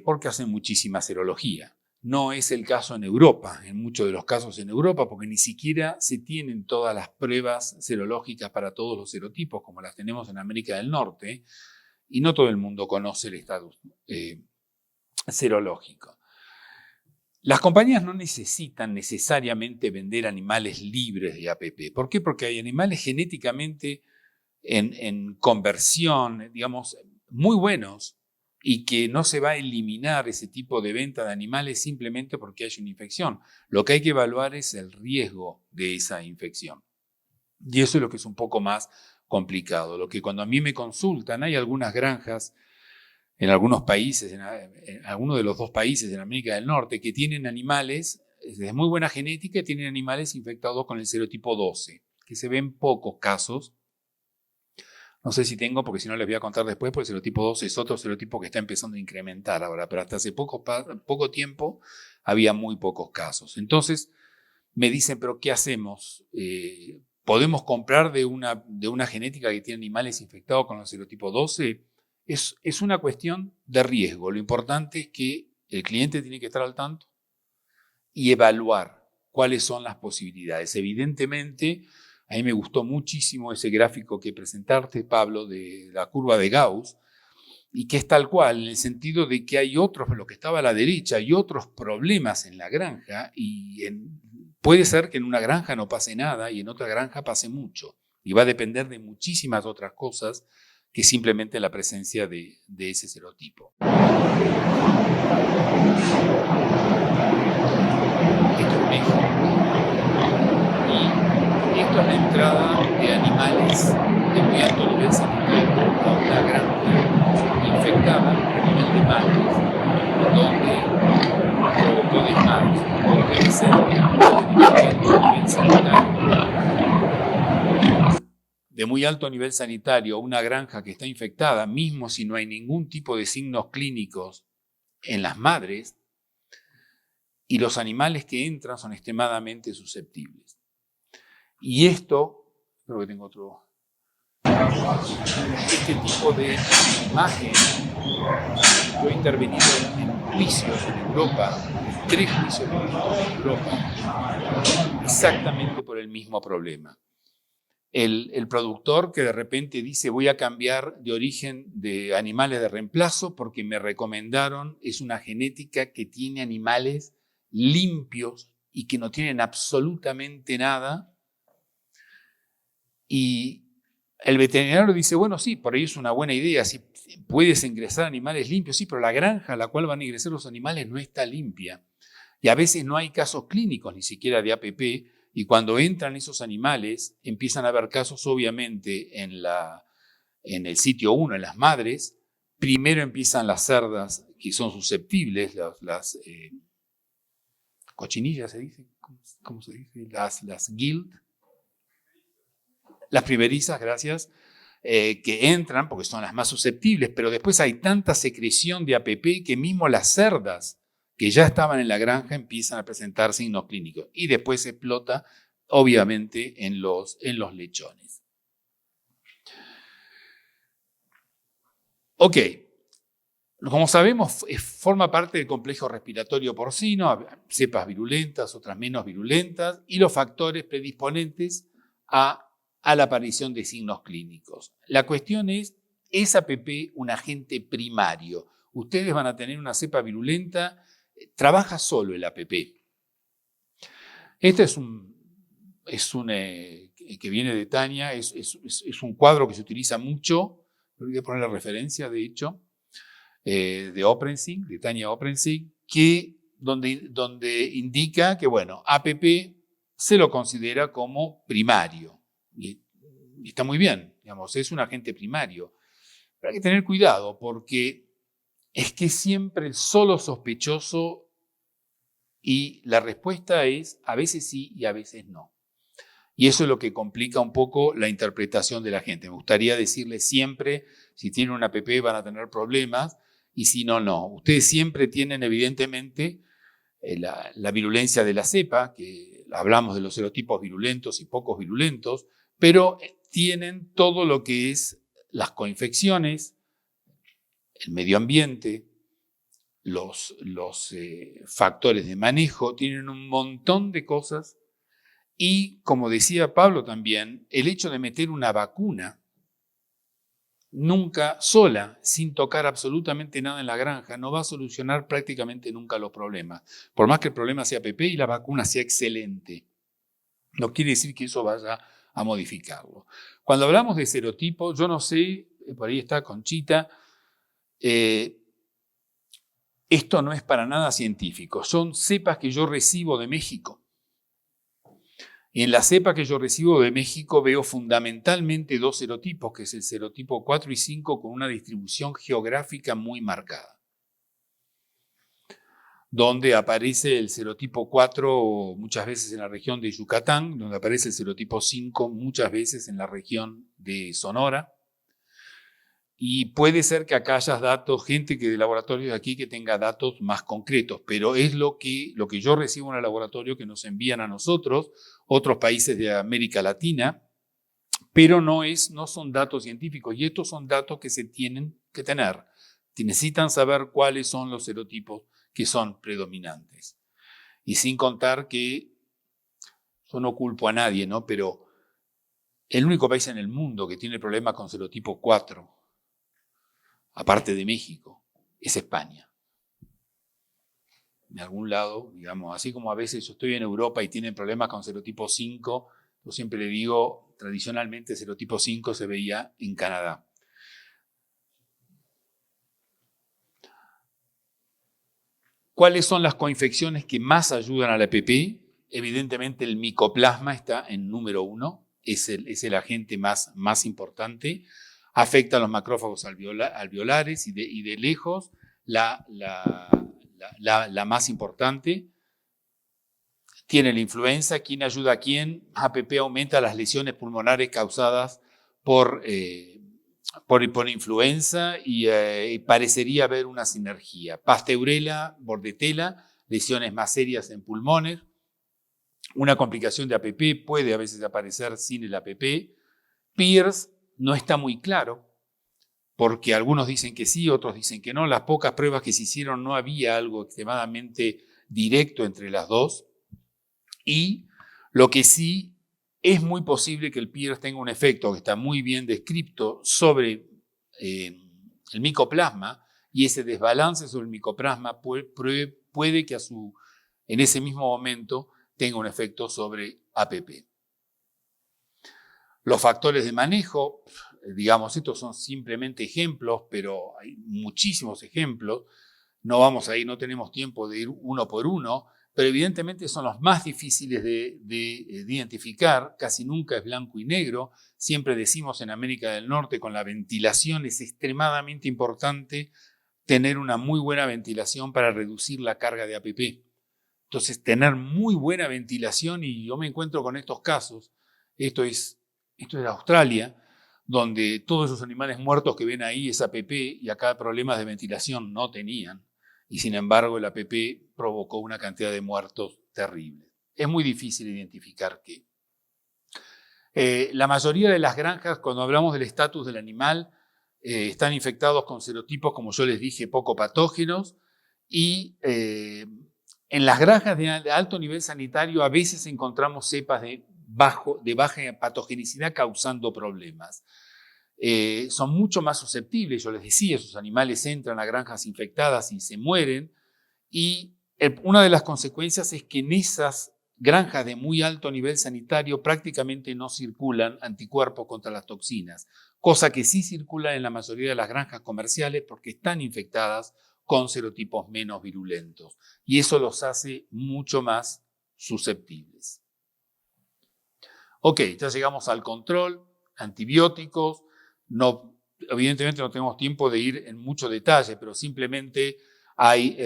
porque hacen muchísima serología. No es el caso en Europa, en muchos de los casos en Europa, porque ni siquiera se tienen todas las pruebas serológicas para todos los serotipos, como las tenemos en América del Norte, y no todo el mundo conoce el estatus serológico. Las compañías no necesitan necesariamente vender animales libres de APP. ¿Por qué? Porque hay animales genéticamente en conversión, digamos, muy buenos, y que no se va a eliminar ese tipo de venta de animales simplemente porque hay una infección. Lo que hay que evaluar es el riesgo de esa infección. Y eso es lo que es un poco más complicado. Lo que cuando a mí me consultan, hay algunas granjas en algunos países, en algunos de los 2 países de América del Norte, que tienen animales de muy buena genética, tienen animales infectados con el serotipo 12, que se ven pocos casos. No sé si tengo, porque si no les voy a contar después, porque el serotipo 12 es otro serotipo que está empezando a incrementar ahora, pero hasta hace poco tiempo había muy pocos casos. Entonces me dicen, pero ¿qué hacemos? ¿Podemos comprar de una genética que tiene animales infectados con el serotipo 12? Es una cuestión de riesgo. Lo importante es que el cliente tiene que estar al tanto y evaluar cuáles son las posibilidades. Evidentemente, a mí me gustó muchísimo ese gráfico que presentaste, Pablo, de la curva de Gauss, y que es tal cual, en el sentido de que hay otros, lo que estaba a la derecha, hay otros problemas en la granja, y puede ser que en una granja no pase nada y en otra granja pase mucho. Y va a depender de muchísimas otras cosas que simplemente la presencia de ese serotipo. Esto es México. Y esto es la entrada de animales de muy alto nivel sanitario a una granja infectada a nivel de madres, donde provocó desmayos, porque debe ser de muy alto nivel sanitario. De muy alto nivel sanitario, una granja que está infectada, mismo si no hay ningún tipo de signos clínicos en las madres, y los animales que entran son extremadamente susceptibles. Y esto, creo que tengo otro, este tipo de imagen, yo he intervenido en juicios en Europa, 3 juicios en Europa, exactamente por el mismo problema. El productor que de repente dice voy a cambiar de origen de animales de reemplazo porque me recomendaron, es una genética que tiene animales limpios y que no tienen absolutamente nada. Y el veterinario dice, bueno, sí, por ahí es una buena idea, si puedes ingresar animales limpios, sí, pero la granja a la cual van a ingresar los animales no está limpia. Y a veces no hay casos clínicos ni siquiera de APP, y cuando entran esos animales empiezan a haber casos obviamente en el sitio 1, en las madres. Primero empiezan las cerdas que son susceptibles, las cochinillas se dice, ¿cómo se dice? Las gilt, las primerizas, gracias, que entran porque son las más susceptibles, pero después hay tanta secreción de APP que mismo las cerdas que ya estaban en la granja empiezan a presentar signos clínicos y después se explota obviamente en los lechones. Ok. Como sabemos, forma parte del complejo respiratorio porcino, cepas virulentas, otras menos virulentas, y los factores predisponentes a la aparición de signos clínicos. La cuestión ¿es APP un agente primario? Ustedes van a tener una cepa virulenta, trabaja solo el APP. Este que viene de Tania, es un cuadro que se utiliza mucho, voy a poner la referencia, de hecho, de Oprensing, de Tania Oprensing, donde indica que, bueno, APP se lo considera como primario. Y está muy bien, digamos, es un agente primario. Pero hay que tener cuidado porque es que siempre el solo sospechoso y la respuesta es a veces sí y a veces no. Y eso es lo que complica un poco la interpretación de la gente. Me gustaría decirles siempre, si tienen una APP van a tener problemas, y si no, no. Ustedes siempre tienen evidentemente la virulencia de la cepa, que hablamos de los serotipos virulentos y pocos virulentos, pero tienen todo lo que es las coinfecciones, el medio ambiente, los factores de manejo, tienen un montón de cosas. Y, como decía Pablo también, el hecho de meter una vacuna nunca sola, sin tocar absolutamente nada en la granja, no va a solucionar prácticamente nunca los problemas. Por más que el problema sea APP y la vacuna sea excelente, no quiere decir que eso vaya a modificarlo. Cuando hablamos de serotipos, yo no sé, por ahí está Conchita, esto no es para nada científico, son cepas que yo recibo de México. Y en la cepa que yo recibo de México veo fundamentalmente dos serotipos, que es el serotipo 4 y 5 con una distribución geográfica muy marcada. Donde aparece el serotipo 4 muchas veces en la región de Yucatán, donde aparece el serotipo 5 muchas veces en la región de Sonora. Y puede ser que acá haya datos, gente que de laboratorios de aquí que tenga datos más concretos, pero es lo que yo recibo en el laboratorio que nos envían a nosotros, otros países de América Latina, pero no son datos científicos y estos son datos que se tienen que tener. Necesitan saber cuáles son los serotipos que son predominantes. Y sin contar que, yo no culpo a nadie, ¿no? Pero el único país en el mundo que tiene problemas con serotipo 4, aparte de México, es España. De algún lado, digamos, así como a veces yo estoy en Europa y tienen problemas con serotipo 5, yo siempre le digo, tradicionalmente serotipo 5 se veía en Canadá. ¿Cuáles son las coinfecciones que más ayudan a la APP? Evidentemente el micoplasma está en número 1, es el agente más importante. Afecta a los macrófagos alveolares y de lejos la más importante. Tiene la influenza. ¿Quién ayuda a quién? APP aumenta las lesiones pulmonares causadas por influenza y parecería haber una sinergia. Pasteurella, bordetela, lesiones más serias en pulmones. Una complicación de APP puede a veces aparecer sin el APP. Pierce no está muy claro, porque algunos dicen que sí, otros dicen que no. Las pocas pruebas que se hicieron no había algo extremadamente directo entre las dos. Y lo que sí es muy posible que el Pierce tenga un efecto que está muy bien descrito sobre el micoplasma, y ese desbalance sobre el micoplasma puede que en ese mismo momento tenga un efecto sobre APP. Los factores de manejo, digamos, estos son simplemente ejemplos, pero hay muchísimos ejemplos. No tenemos tiempo de ir uno por uno, pero evidentemente son los más difíciles de identificar. Casi nunca es blanco y negro. Siempre decimos en América del Norte, con la ventilación es extremadamente importante tener una muy buena ventilación para reducir la carga de APP. Entonces, tener muy buena ventilación, y yo me encuentro con estos casos. Esto es Australia, donde todos esos animales muertos que ven ahí es APP, y acá problemas de ventilación no tenían. Y sin embargo, el APP provocó una cantidad de muertos terrible. Es muy difícil identificar qué. La mayoría de las granjas, cuando hablamos del estatus del animal, están infectados con serotipos, como yo les dije, poco patógenos, y en las granjas de alto nivel sanitario a veces encontramos cepas de baja patogenicidad causando problemas. Son mucho más susceptibles, yo les decía, esos animales entran a granjas infectadas y se mueren, y una de las consecuencias es que en esas granjas de muy alto nivel sanitario prácticamente no circulan anticuerpos contra las toxinas, cosa que sí circula en la mayoría de las granjas comerciales porque están infectadas con serotipos menos virulentos, y eso los hace mucho más susceptibles. Ok, ya llegamos al control, antibióticos. No, evidentemente no tenemos tiempo de ir en mucho detalle, pero simplemente hay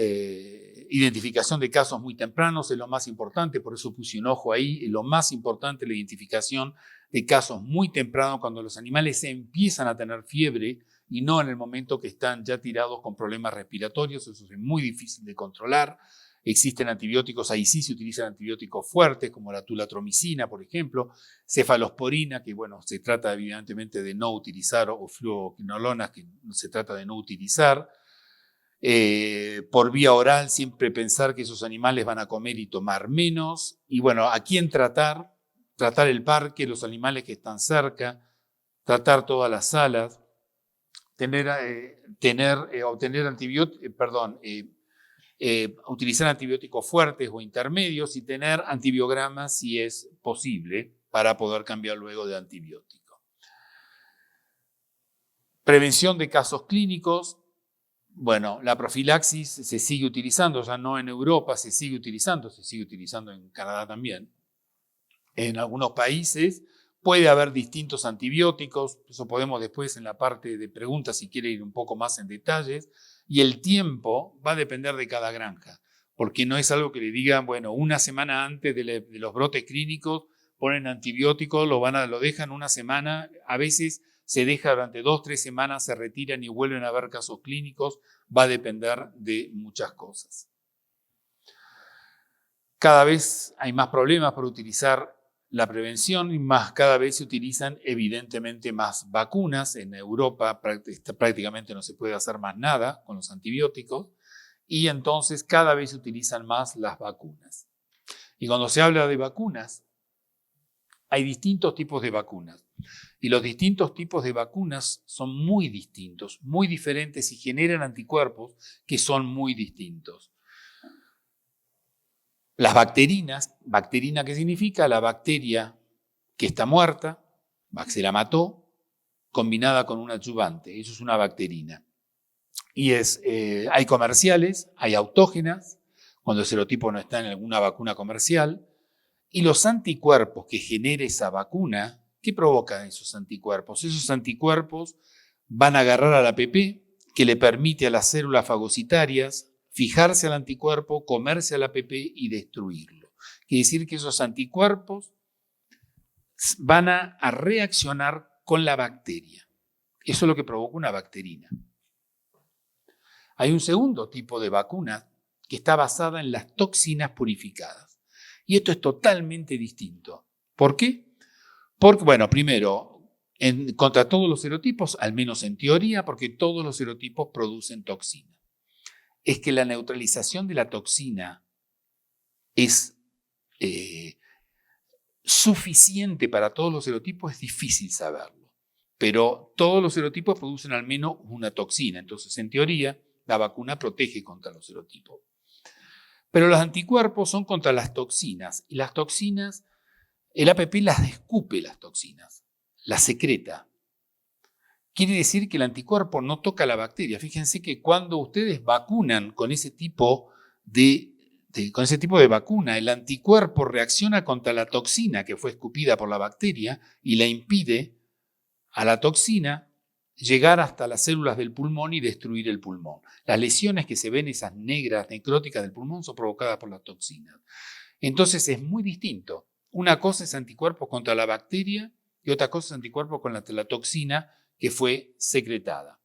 identificación de casos muy tempranos, es lo más importante, por eso puse un ojo ahí, es lo más importante la identificación de casos muy tempranos cuando los animales empiezan a tener fiebre y no en el momento que están ya tirados con problemas respiratorios, eso es muy difícil de controlar. Existen antibióticos, ahí sí se utilizan antibióticos fuertes como la tulatromicina, por ejemplo, cefalosporina, que bueno, se trata evidentemente de no utilizar, o fluoroquinolonas, que se trata de no utilizar. Por vía oral, siempre pensar que esos animales van a comer y tomar menos. Y bueno, ¿a quién tratar? Tratar el parque, los animales que están cerca, tratar todas las salas, obtener antibióticos, utilizar antibióticos fuertes o intermedios y tener antibiogramas si es posible para poder cambiar luego de antibiótico. Prevención de casos clínicos. Bueno, la profilaxis se sigue utilizando, ya no en Europa, se sigue utilizando en Canadá también. En algunos países puede haber distintos antibióticos, eso podemos después en la parte de preguntas si quiere ir un poco más en detalles, y el tiempo va a depender de cada granja, porque no es algo que le digan, bueno, una semana antes de los brotes clínicos ponen antibióticos, lo dejan una semana, a veces se deja durante 2 o 3 semanas, se retiran y vuelven a ver casos clínicos, va a depender de muchas cosas. Cada vez hay más problemas por utilizar la prevención y cada vez se utilizan evidentemente más vacunas. En Europa prácticamente no se puede hacer más nada con los antibióticos y entonces cada vez se utilizan más las vacunas. Y cuando se habla de vacunas, hay distintos tipos de vacunas. Y los distintos tipos de vacunas son muy distintos, muy diferentes y generan anticuerpos que son muy distintos. Las bacterinas, bacterina ¿qué significa? La bacteria que está muerta, se la mató, combinada con un adyuvante, eso es una bacterina. Y hay comerciales, hay autógenas, cuando el serotipo no está en alguna vacuna comercial, y los anticuerpos que genera esa vacuna, ¿qué provocan esos anticuerpos? Esos anticuerpos van a agarrar al APP, que le permite a las células fagocitarias fijarse al anticuerpo, comerse al APP y destruirlo. Quiere decir que esos anticuerpos van a reaccionar con la bacteria. Eso es lo que provoca una bacterina. Hay un segundo tipo de vacuna que está basada en las toxinas purificadas. Y esto es totalmente distinto. ¿Por qué? Porque, bueno, primero, contra todos los serotipos, al menos en teoría, porque todos los serotipos producen toxina. Es que la neutralización de la toxina es suficiente para todos los serotipos, es difícil saberlo. Pero todos los serotipos producen al menos una toxina. Entonces, en teoría, la vacuna protege contra los serotipos. Pero los anticuerpos son contra las toxinas. Y las toxinas, el APP las escupe, las toxinas, las secreta. Quiere decir que el anticuerpo no toca la bacteria. Fíjense que cuando ustedes vacunan con ese tipo de vacuna, el anticuerpo reacciona contra la toxina que fue escupida por la bacteria y le impide a la toxina llegar hasta las células del pulmón y destruir el pulmón. Las lesiones que se ven, esas negras necróticas del pulmón, son provocadas por las toxinas. Entonces es muy distinto. Una cosa es anticuerpos contra la bacteria y otra cosa es anticuerpos contra la toxina que fue secretada.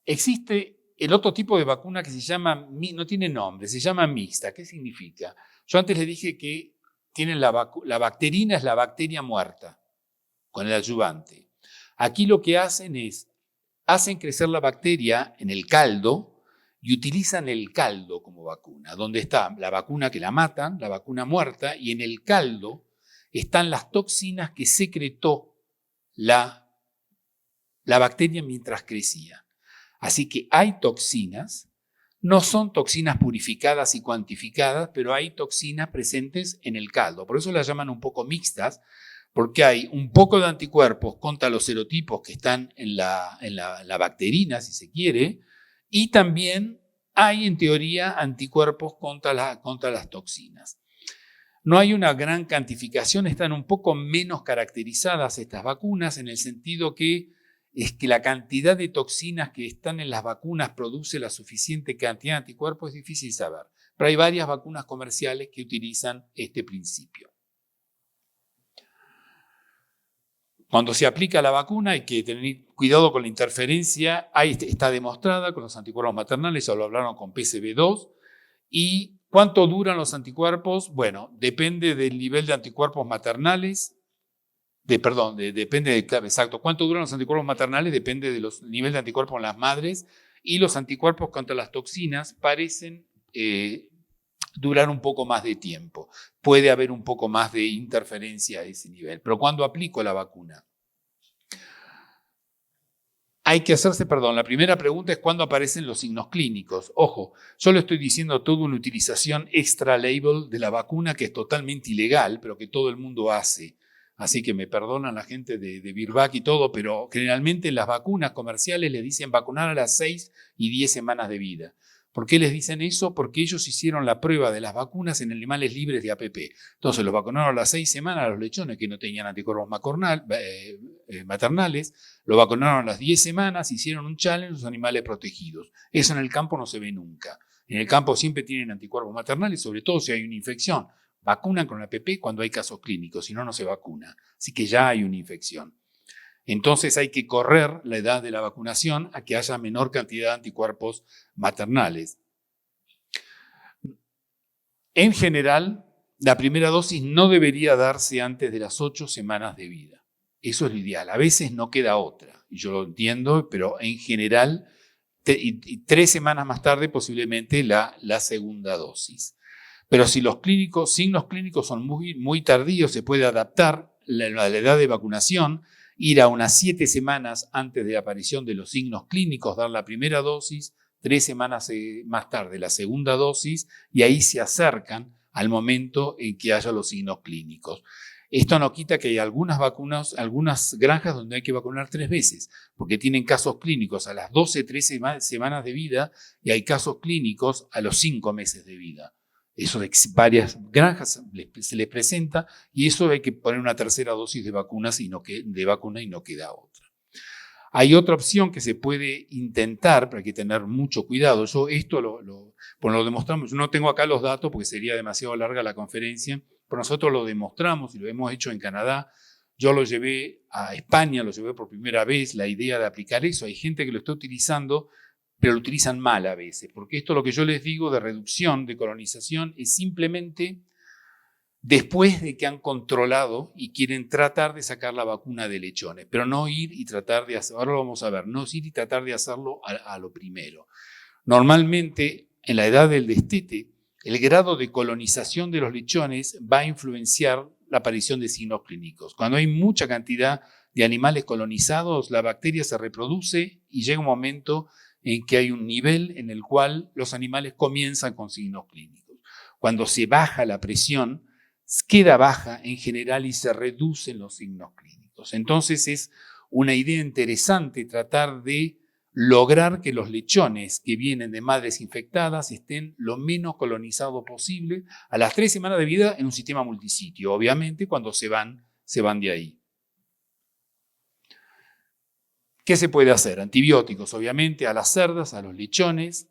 Existe el otro tipo de vacuna que se llama, no tiene nombre, se llama mixta. ¿Qué significa? Yo antes le dije que tienen la bacterina es la bacteria muerta con el adyuvante. Aquí lo que hacen crecer la bacteria en el caldo y utilizan el caldo como vacuna, donde está la vacuna que la matan, la vacuna muerta, y en el caldo están las toxinas que secretó la bacteria mientras crecía. Así que hay toxinas, no son toxinas purificadas y cuantificadas, pero hay toxinas presentes en el caldo. Por eso las llaman un poco mixtas, porque hay un poco de anticuerpos contra los serotipos que están en la bacterina, si se quiere, y también hay, en teoría, anticuerpos contra las toxinas. No hay una gran cuantificación, están un poco menos caracterizadas estas vacunas, en el sentido que es que la cantidad de toxinas que están en las vacunas produce la suficiente cantidad de anticuerpos, es difícil saber. Pero hay varias vacunas comerciales que utilizan este principio. Cuando se aplica la vacuna hay que tener cuidado con la interferencia. Ahí está demostrada con los anticuerpos maternales, ya lo hablaron con PCV2. ¿Y cuánto duran los anticuerpos? Bueno, depende del nivel de anticuerpos maternales. Exacto. ¿Cuánto duran los anticuerpos maternales? Depende del nivel de anticuerpos en las madres. Y los anticuerpos contra las toxinas parecen durar un poco más de tiempo. Puede haber un poco más de interferencia a ese nivel. Pero ¿cuándo aplico la vacuna? Hay que hacerse, la primera pregunta es ¿cuándo aparecen los signos clínicos? Ojo, yo le estoy diciendo toda una utilización extra-label de la vacuna que es totalmente ilegal, pero que todo el mundo hace. Así que me perdonan la gente de Virbac y todo, pero generalmente las vacunas comerciales les dicen vacunar a las 6 y 10 semanas de vida. ¿Por qué les dicen eso? Porque ellos hicieron la prueba de las vacunas en animales libres de APP. Entonces los vacunaron a las 6 semanas a los lechones que no tenían anticuerpos maternales, lo vacunaron a las 10 semanas, hicieron un challenge los animales protegidos. Eso en el campo no se ve nunca. En el campo siempre tienen anticuerpos maternales, sobre todo si hay una infección. Vacunan con APP cuando hay casos clínicos, si no, no se vacuna. Así que ya hay una infección. Entonces hay que correr la edad de la vacunación a que haya menor cantidad de anticuerpos maternales. En general, la primera dosis no debería darse antes de las 8 semanas de vida. Eso es lo ideal. A veces no queda otra, y yo lo entiendo, pero en general, 3 semanas más tarde posiblemente la segunda dosis. Pero si los signos clínicos son muy tardíos, se puede adaptar la edad de vacunación, ir a unas 7 semanas antes de la aparición de los signos clínicos, dar la primera dosis, 3 semanas más tarde la segunda dosis, y ahí se acercan al momento en que haya los signos clínicos. Esto no quita que hay algunas vacunas, algunas granjas donde hay que vacunar 3 veces, porque tienen casos clínicos a las 12, 13 semanas de vida y hay casos clínicos a los 5 meses de vida. Eso de varias granjas se les presenta y eso hay que poner una tercera dosis de vacuna y no queda otra. Hay otra opción que se puede intentar, pero hay que tener mucho cuidado. Esto lo demostramos. Yo no tengo acá los datos porque sería demasiado larga la conferencia, pero nosotros lo demostramos y lo hemos hecho en Canadá. Yo lo llevé a España, lo llevé por primera vez, la idea de aplicar eso. Hay gente que lo está utilizando, pero lo utilizan mal a veces, porque esto lo que yo les digo de reducción, de colonización, es simplemente después de que han controlado y quieren tratar de sacar la vacuna de lechones, pero no ir y tratar de hacerlo, ahora lo vamos a ver, no ir y tratar de hacerlo a lo primero. Normalmente, en la edad del destete, el grado de colonización de los lechones va a influenciar la aparición de signos clínicos. Cuando hay mucha cantidad de animales colonizados, la bacteria se reproduce y llega un momento en que hay un nivel en el cual los animales comienzan con signos clínicos. Cuando se baja la presión, queda baja en general y se reducen los signos clínicos. Entonces es una idea interesante tratar de lograr que los lechones que vienen de madres infectadas estén lo menos colonizados posible a las 3 semanas de vida en un sistema multisitio. Obviamente cuando se van de ahí. ¿Qué se puede hacer? Antibióticos, obviamente, a las cerdas, a los lechones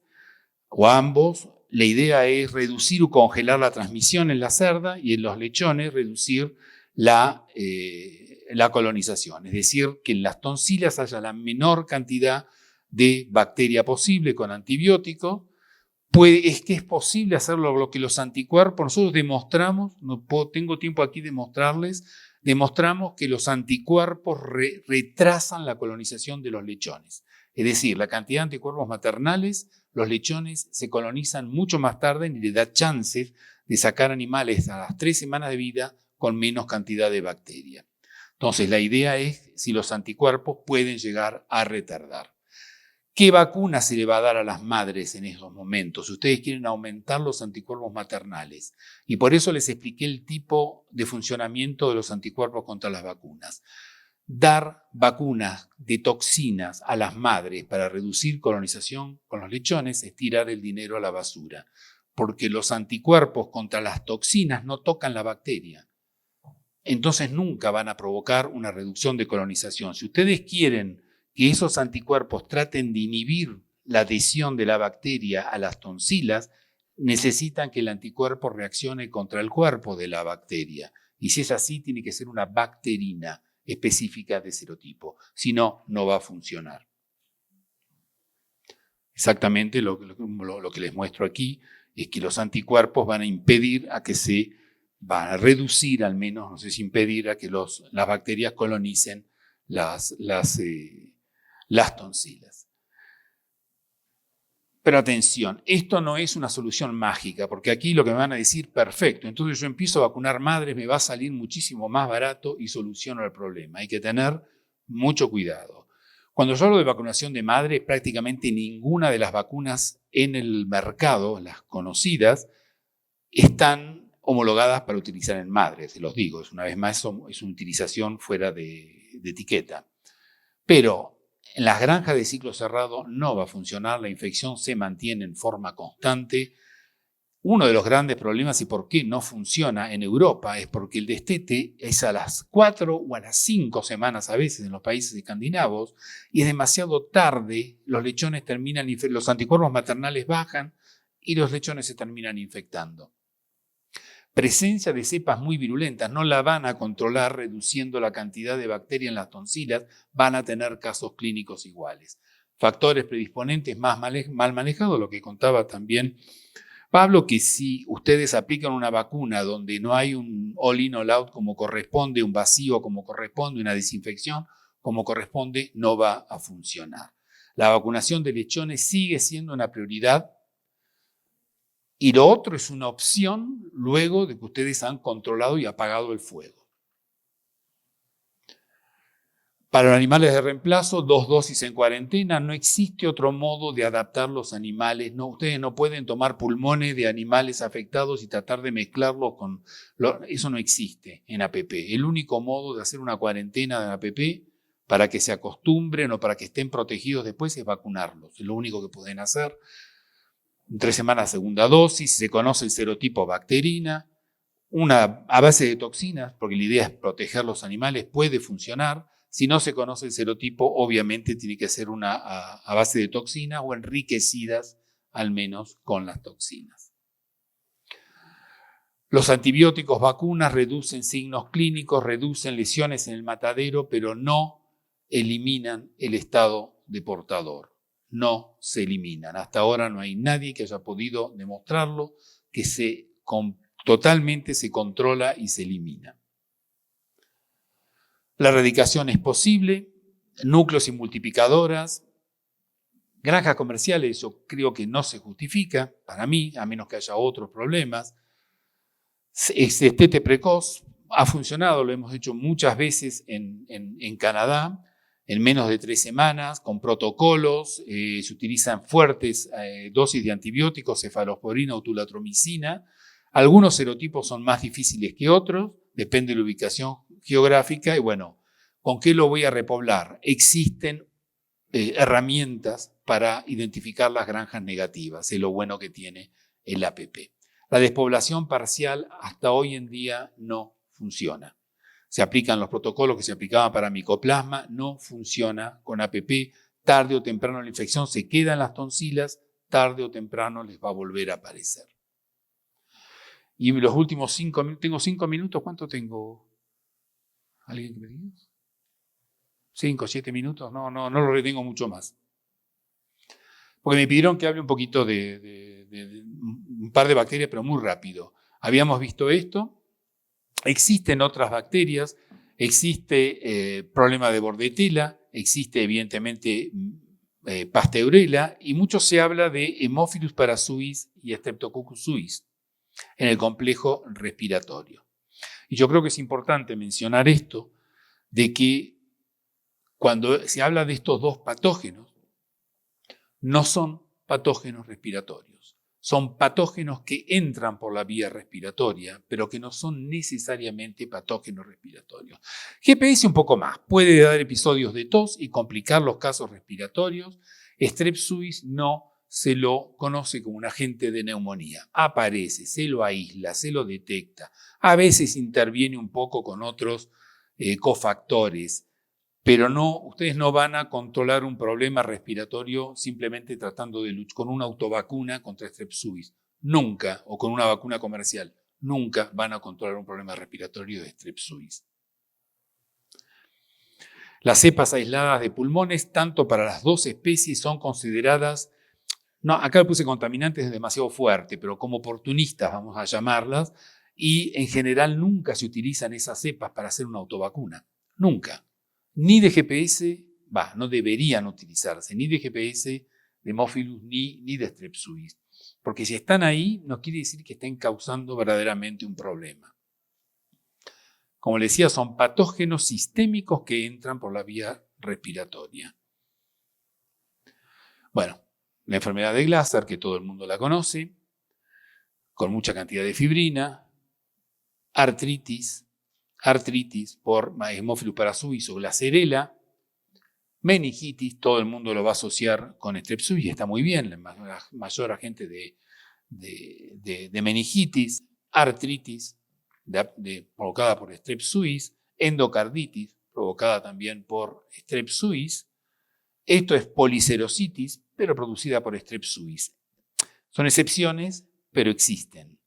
o a ambos. La idea es reducir o congelar la transmisión en la cerda y en los lechones reducir la colonización. Es decir, que en las tonsilas haya la menor cantidad de bacteria posible con antibiótico. Es que es posible hacerlo, lo que los anticuerpos, nosotros demostramos, no tengo tiempo aquí de mostrarles, demostramos que los anticuerpos retrasan la colonización de los lechones. Es decir, la cantidad de anticuerpos maternales, los lechones se colonizan mucho más tarde y le da chances de sacar animales a las 3 semanas de vida con menos cantidad de bacteria. Entonces, la idea es si los anticuerpos pueden llegar a retardar. ¿Qué vacuna se le va a dar a las madres en esos momentos? Si ustedes quieren aumentar los anticuerpos maternales. Y por eso les expliqué el tipo de funcionamiento de los anticuerpos contra las vacunas. Dar vacunas de toxinas a las madres para reducir colonización con los lechones es tirar el dinero a la basura, porque los anticuerpos contra las toxinas no tocan la bacteria. Entonces nunca van a provocar una reducción de colonización. Si ustedes quieren que esos anticuerpos traten de inhibir la adhesión de la bacteria a las tonsilas, necesitan que el anticuerpo reaccione contra el cuerpo de la bacteria. Y si es así, tiene que ser una bacterina específica de serotipo. Si no, no va a funcionar. Exactamente lo que les muestro aquí es que los anticuerpos van a impedir van a reducir al menos, no sé si impedir a que las bacterias colonicen las tonsilas. Pero atención, esto no es una solución mágica, porque aquí lo que me van a decir, perfecto, entonces yo empiezo a vacunar madres, me va a salir muchísimo más barato y soluciono el problema. Hay que tener mucho cuidado. Cuando yo hablo de vacunación de madres, prácticamente ninguna de las vacunas en el mercado, las conocidas, están homologadas para utilizar en madres, se los digo, una vez más es una utilización fuera de etiqueta. Pero en las granjas de ciclo cerrado no va a funcionar, la infección se mantiene en forma constante. Uno de los grandes problemas y por qué no funciona en Europa es porque el destete es a las 4 o a las 5 semanas a veces en los países escandinavos y es demasiado tarde, los anticuerpos maternales bajan y los lechones se terminan infectando. Presencia de cepas muy virulentas, no la van a controlar reduciendo la cantidad de bacteria en las tonsilas, van a tener casos clínicos iguales. Factores predisponentes mal manejados, lo que contaba también Pablo, que si ustedes aplican una vacuna donde no hay un all-in, all-out como corresponde, un vacío como corresponde, una desinfección como corresponde, no va a funcionar. La vacunación de lechones sigue siendo una prioridad. Y lo otro es una opción luego de que ustedes han controlado y apagado el fuego. Para los animales de reemplazo, 2 dosis en cuarentena, no existe otro modo de adaptar los animales. No, ustedes no pueden tomar pulmones de animales afectados y tratar de mezclarlos con... Eso no existe en APP. El único modo de hacer una cuarentena de APP para que se acostumbren o para que estén protegidos después es vacunarlos. Es lo único que pueden hacer. 3 semanas segunda dosis, se conoce el serotipo bacterina, una a base de toxinas, porque la idea es proteger los animales, puede funcionar. Si no se conoce el serotipo, obviamente tiene que ser una a base de toxinas o enriquecidas al menos con las toxinas. Los antibióticos, vacunas, reducen signos clínicos, reducen lesiones en el matadero, pero no eliminan el estado de portador. No se eliminan. Hasta ahora no hay nadie que haya podido demostrarlo, que totalmente se controla y se elimina. La erradicación es posible, núcleos y multiplicadoras, granjas comerciales, yo creo que no se justifica para mí, a menos que haya otros problemas. Destete precoz ha funcionado, lo hemos hecho muchas veces en Canadá, en menos de 3 semanas, con protocolos, se utilizan fuertes dosis de antibióticos, cefalosporina o tulatromicina. Algunos serotipos son más difíciles que otros, depende de la ubicación geográfica y bueno, ¿con qué lo voy a repoblar? Existen herramientas para identificar las granjas negativas, es lo bueno que tiene el APP. La despoblación parcial hasta hoy en día no funciona. Se aplican los protocolos que se aplicaban para micoplasma, no funciona con APP. Tarde o temprano la infección se queda en las tonsilas, tarde o temprano les va a volver a aparecer. Y los últimos 5 minutos, ¿tengo 5 minutos? ¿Cuánto tengo? ¿Alguien que me diga? 5, 7 minutos, no lo retengo mucho más. Porque me pidieron que hable un poquito de un par de bacterias, pero muy rápido. Habíamos visto esto. Existen otras bacterias Existe problema de bordetela, existe evidentemente Pasteurella y mucho se habla de Haemophilus parasuis y Streptococcus suis en el complejo respiratorio. Y yo creo que es importante mencionar esto, de que cuando se habla de estos dos patógenos, no son patógenos respiratorios, son patógenos que entran por la vía respiratoria, pero que no son necesariamente patógenos respiratorios. GPS un poco más, puede dar episodios de tos y complicar los casos respiratorios. Strep suis no se lo conoce como un agente de neumonía. Aparece, se lo aísla, se lo detecta. A veces interviene un poco con otros cofactores, pero no, ustedes no van a controlar un problema respiratorio simplemente tratando de luchar con una autovacuna contra Strep suis. Nunca, o con una vacuna comercial, nunca van a controlar un problema respiratorio de Strep suis. Las cepas aisladas de pulmones, tanto para las dos especies, son consideradas, no, acá le puse contaminantes, es demasiado fuerte, pero como oportunistas vamos a llamarlas, y en general nunca se utilizan esas cepas para hacer una autovacuna. Nunca. Ni de GPS, no deberían utilizarse, ni de GPS, de Haemophilus, ni de Strep suis. Porque si están ahí, no quiere decir que estén causando verdaderamente un problema. Como les decía, son patógenos sistémicos que entran por la vía respiratoria. Bueno, la enfermedad de Glasser, que todo el mundo la conoce, con mucha cantidad de fibrina, artritis por Haemophilus parasuis o Glasserella, meningitis, todo el mundo lo va a asociar con Strep suis, y está muy bien, la mayor agente de meningitis, artritis provocada por Strep suis, endocarditis provocada también por Strep suis. Esto es policerositis, pero producida por Strep suis. Son excepciones, pero existen.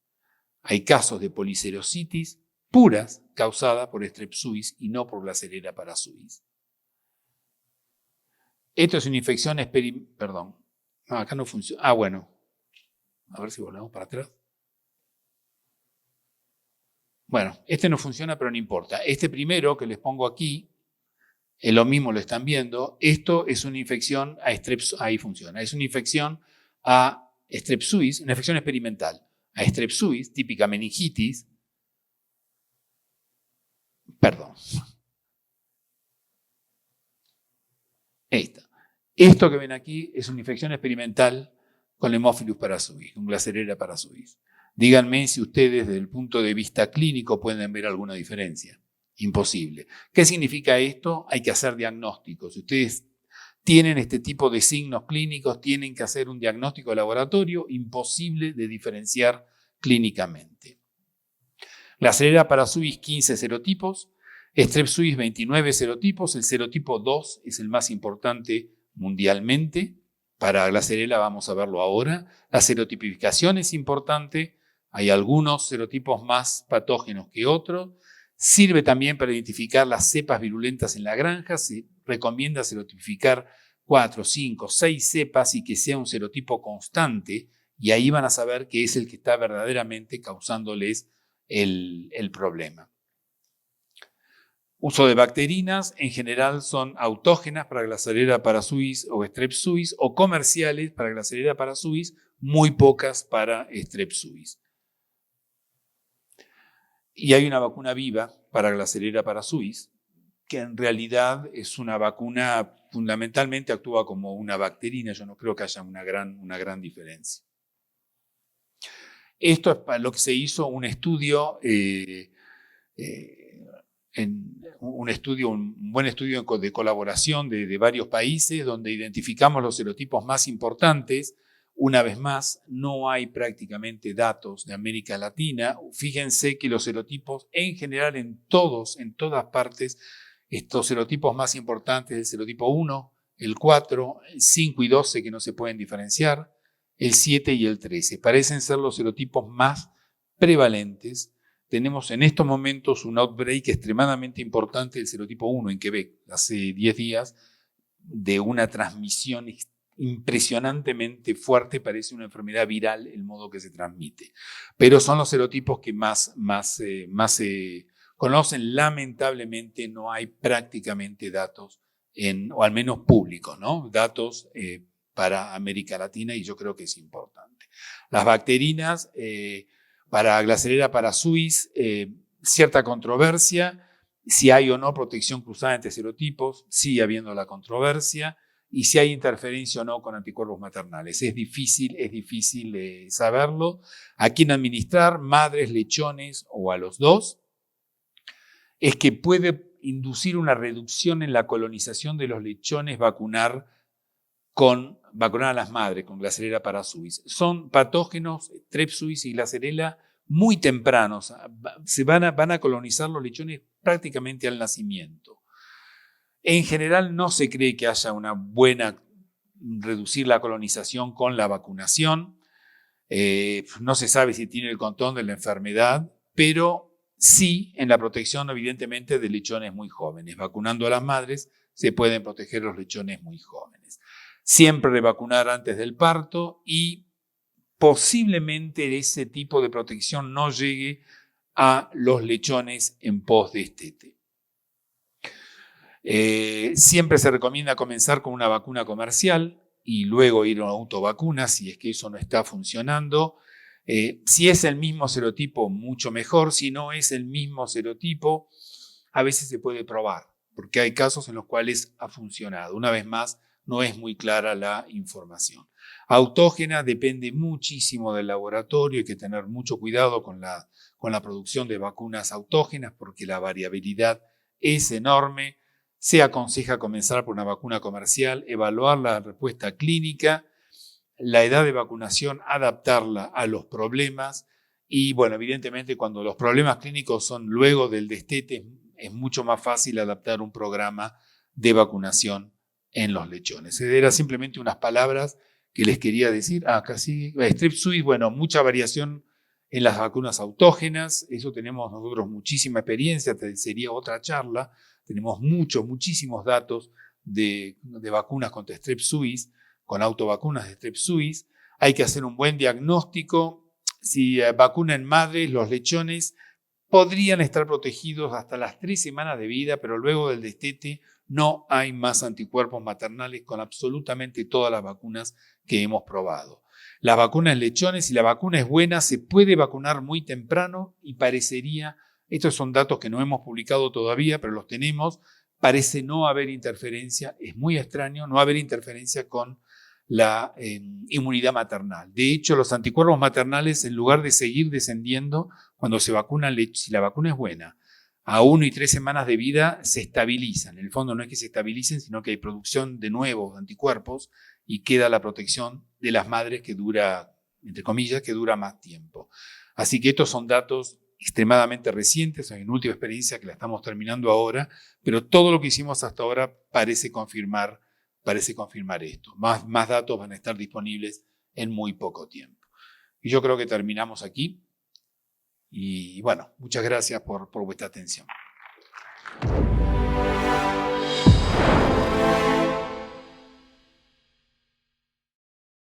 Hay casos de policerositis puras causadas por Strep suis y no por Glasserella parasuis. Esto es una infección perdón. No, acá no funciona. Bueno. A ver si volvemos para atrás. Bueno, este no funciona, pero no importa. Este primero que les pongo aquí, lo mismo lo están viendo. Esto es una infección a Strep suis. Ahí funciona. Es una infección a Strep suis, una infección experimental. A Strep suis, típica meningitis. Perdón. Esta. Esto que ven aquí es una infección experimental con Haemophilus parasuis, con Glasserella parasuis. Díganme si ustedes desde el punto de vista clínico pueden ver alguna diferencia. Imposible. ¿Qué significa esto? Hay que hacer diagnósticos. Si ustedes tienen este tipo de signos clínicos, tienen que hacer un diagnóstico de laboratorio, imposible de diferenciar clínicamente. Glasserella parasuis, 15 serotipos. Strep suis, 29 serotipos. El serotipo 2 es el más importante mundialmente. Para Glasserella vamos a verlo ahora. La serotipificación es importante. Hay algunos serotipos más patógenos que otros. Sirve también para identificar las cepas virulentas en la granja. Se recomienda serotipificar 4, 5, 6 cepas y que sea un serotipo constante. Y ahí van a saber que es el que está verdaderamente causándoles el problema. Uso de bacterinas, en general son autógenas para Glasserella parasuis o Strep suis, o comerciales para Glasserella parasuis, muy pocas para Strep suis. Y hay una vacuna viva para Glasserella parasuis, que en realidad es una vacuna, fundamentalmente actúa como una bacterina. Yo no creo que haya una gran diferencia. Esto es para lo que se hizo un estudio, un buen estudio de colaboración de varios países, donde identificamos los serotipos más importantes. Una vez más, no hay prácticamente datos de América Latina. Fíjense que los serotipos en general en todas partes, estos serotipos más importantes, el serotipo 1, el 4, el 5 y 12 que no se pueden diferenciar, el 7 y el 13, parecen ser los serotipos más prevalentes. Tenemos en estos momentos un outbreak extremadamente importante del serotipo 1 en Quebec, hace 10 días, de una transmisión impresionantemente fuerte. Parece una enfermedad viral el modo que se transmite. Pero son los serotipos que más conocen. Lamentablemente no hay prácticamente datos, o al menos públicos, ¿no? Datos para América Latina, y yo creo que es importante. Las bacterinas, para Glasellera parasuis, cierta controversia, si hay o no protección cruzada entre serotipos, sigue habiendo la controversia, y si hay interferencia o no con anticuerpos maternales. Es difícil saberlo. ¿A quién administrar? Madres, lechones o a los dos. Es que puede inducir una reducción en la colonización de los lechones vacunar a las madres con Glasellera parasuis. Son patógenos, Strep suis y Glasellera, muy tempranos. Van a colonizar los lechones prácticamente al nacimiento. En general no se cree que haya una buena reducir la colonización con la vacunación. No se sabe si tiene el control de la enfermedad, pero sí en la protección evidentemente de lechones muy jóvenes. Vacunando a las madres se pueden proteger los lechones muy jóvenes. Siempre revacunar antes del parto, y posiblemente ese tipo de protección no llegue a los lechones en post-destete. Siempre se recomienda comenzar con una vacuna comercial y luego ir a una autovacuna si es que eso no está funcionando. Si es el mismo serotipo, mucho mejor. Si no es el mismo serotipo, a veces se puede probar, porque hay casos en los cuales ha funcionado. Una vez más, no es muy clara la información. Autógena depende muchísimo del laboratorio, hay que tener mucho cuidado con la producción de vacunas autógenas porque la variabilidad es enorme. Se aconseja comenzar por una vacuna comercial, evaluar la respuesta clínica, la edad de vacunación, adaptarla a los problemas y, bueno, evidentemente cuando los problemas clínicos son luego del destete, es mucho más fácil adaptar un programa de vacunación en los lechones. Eran simplemente unas palabras que les quería decir. Casi Strep suis, bueno, mucha variación en las vacunas autógenas, eso tenemos nosotros muchísima experiencia, sería otra charla. Tenemos muchísimos datos de vacunas contra Strep suis, con autovacunas de Strep suis. Hay que hacer un buen diagnóstico. Si vacunan madres, los lechones podrían estar protegidos hasta las 3 semanas de vida, pero luego del destete no hay más anticuerpos maternales con absolutamente todas las vacunas que hemos probado. Las vacunas en lechones, si la vacuna es buena, se puede vacunar muy temprano y parecería, estos son datos que no hemos publicado todavía, pero los tenemos, parece no haber interferencia, es muy extraño no haber interferencia con la inmunidad maternal. De hecho, los anticuerpos maternales, en lugar de seguir descendiendo, cuando se vacunan, si la vacuna es buena, a 1 y 3 semanas de vida se estabilizan. En el fondo no es que se estabilicen, sino que hay producción de nuevos anticuerpos y queda la protección de las madres que dura, entre comillas, que dura más tiempo. Así que estos son datos extremadamente recientes, hay una última experiencia que la estamos terminando ahora, pero todo lo que hicimos hasta ahora parece confirmar esto. Más datos van a estar disponibles en muy poco tiempo. Y yo creo que terminamos aquí. Y bueno, muchas gracias por vuestra atención.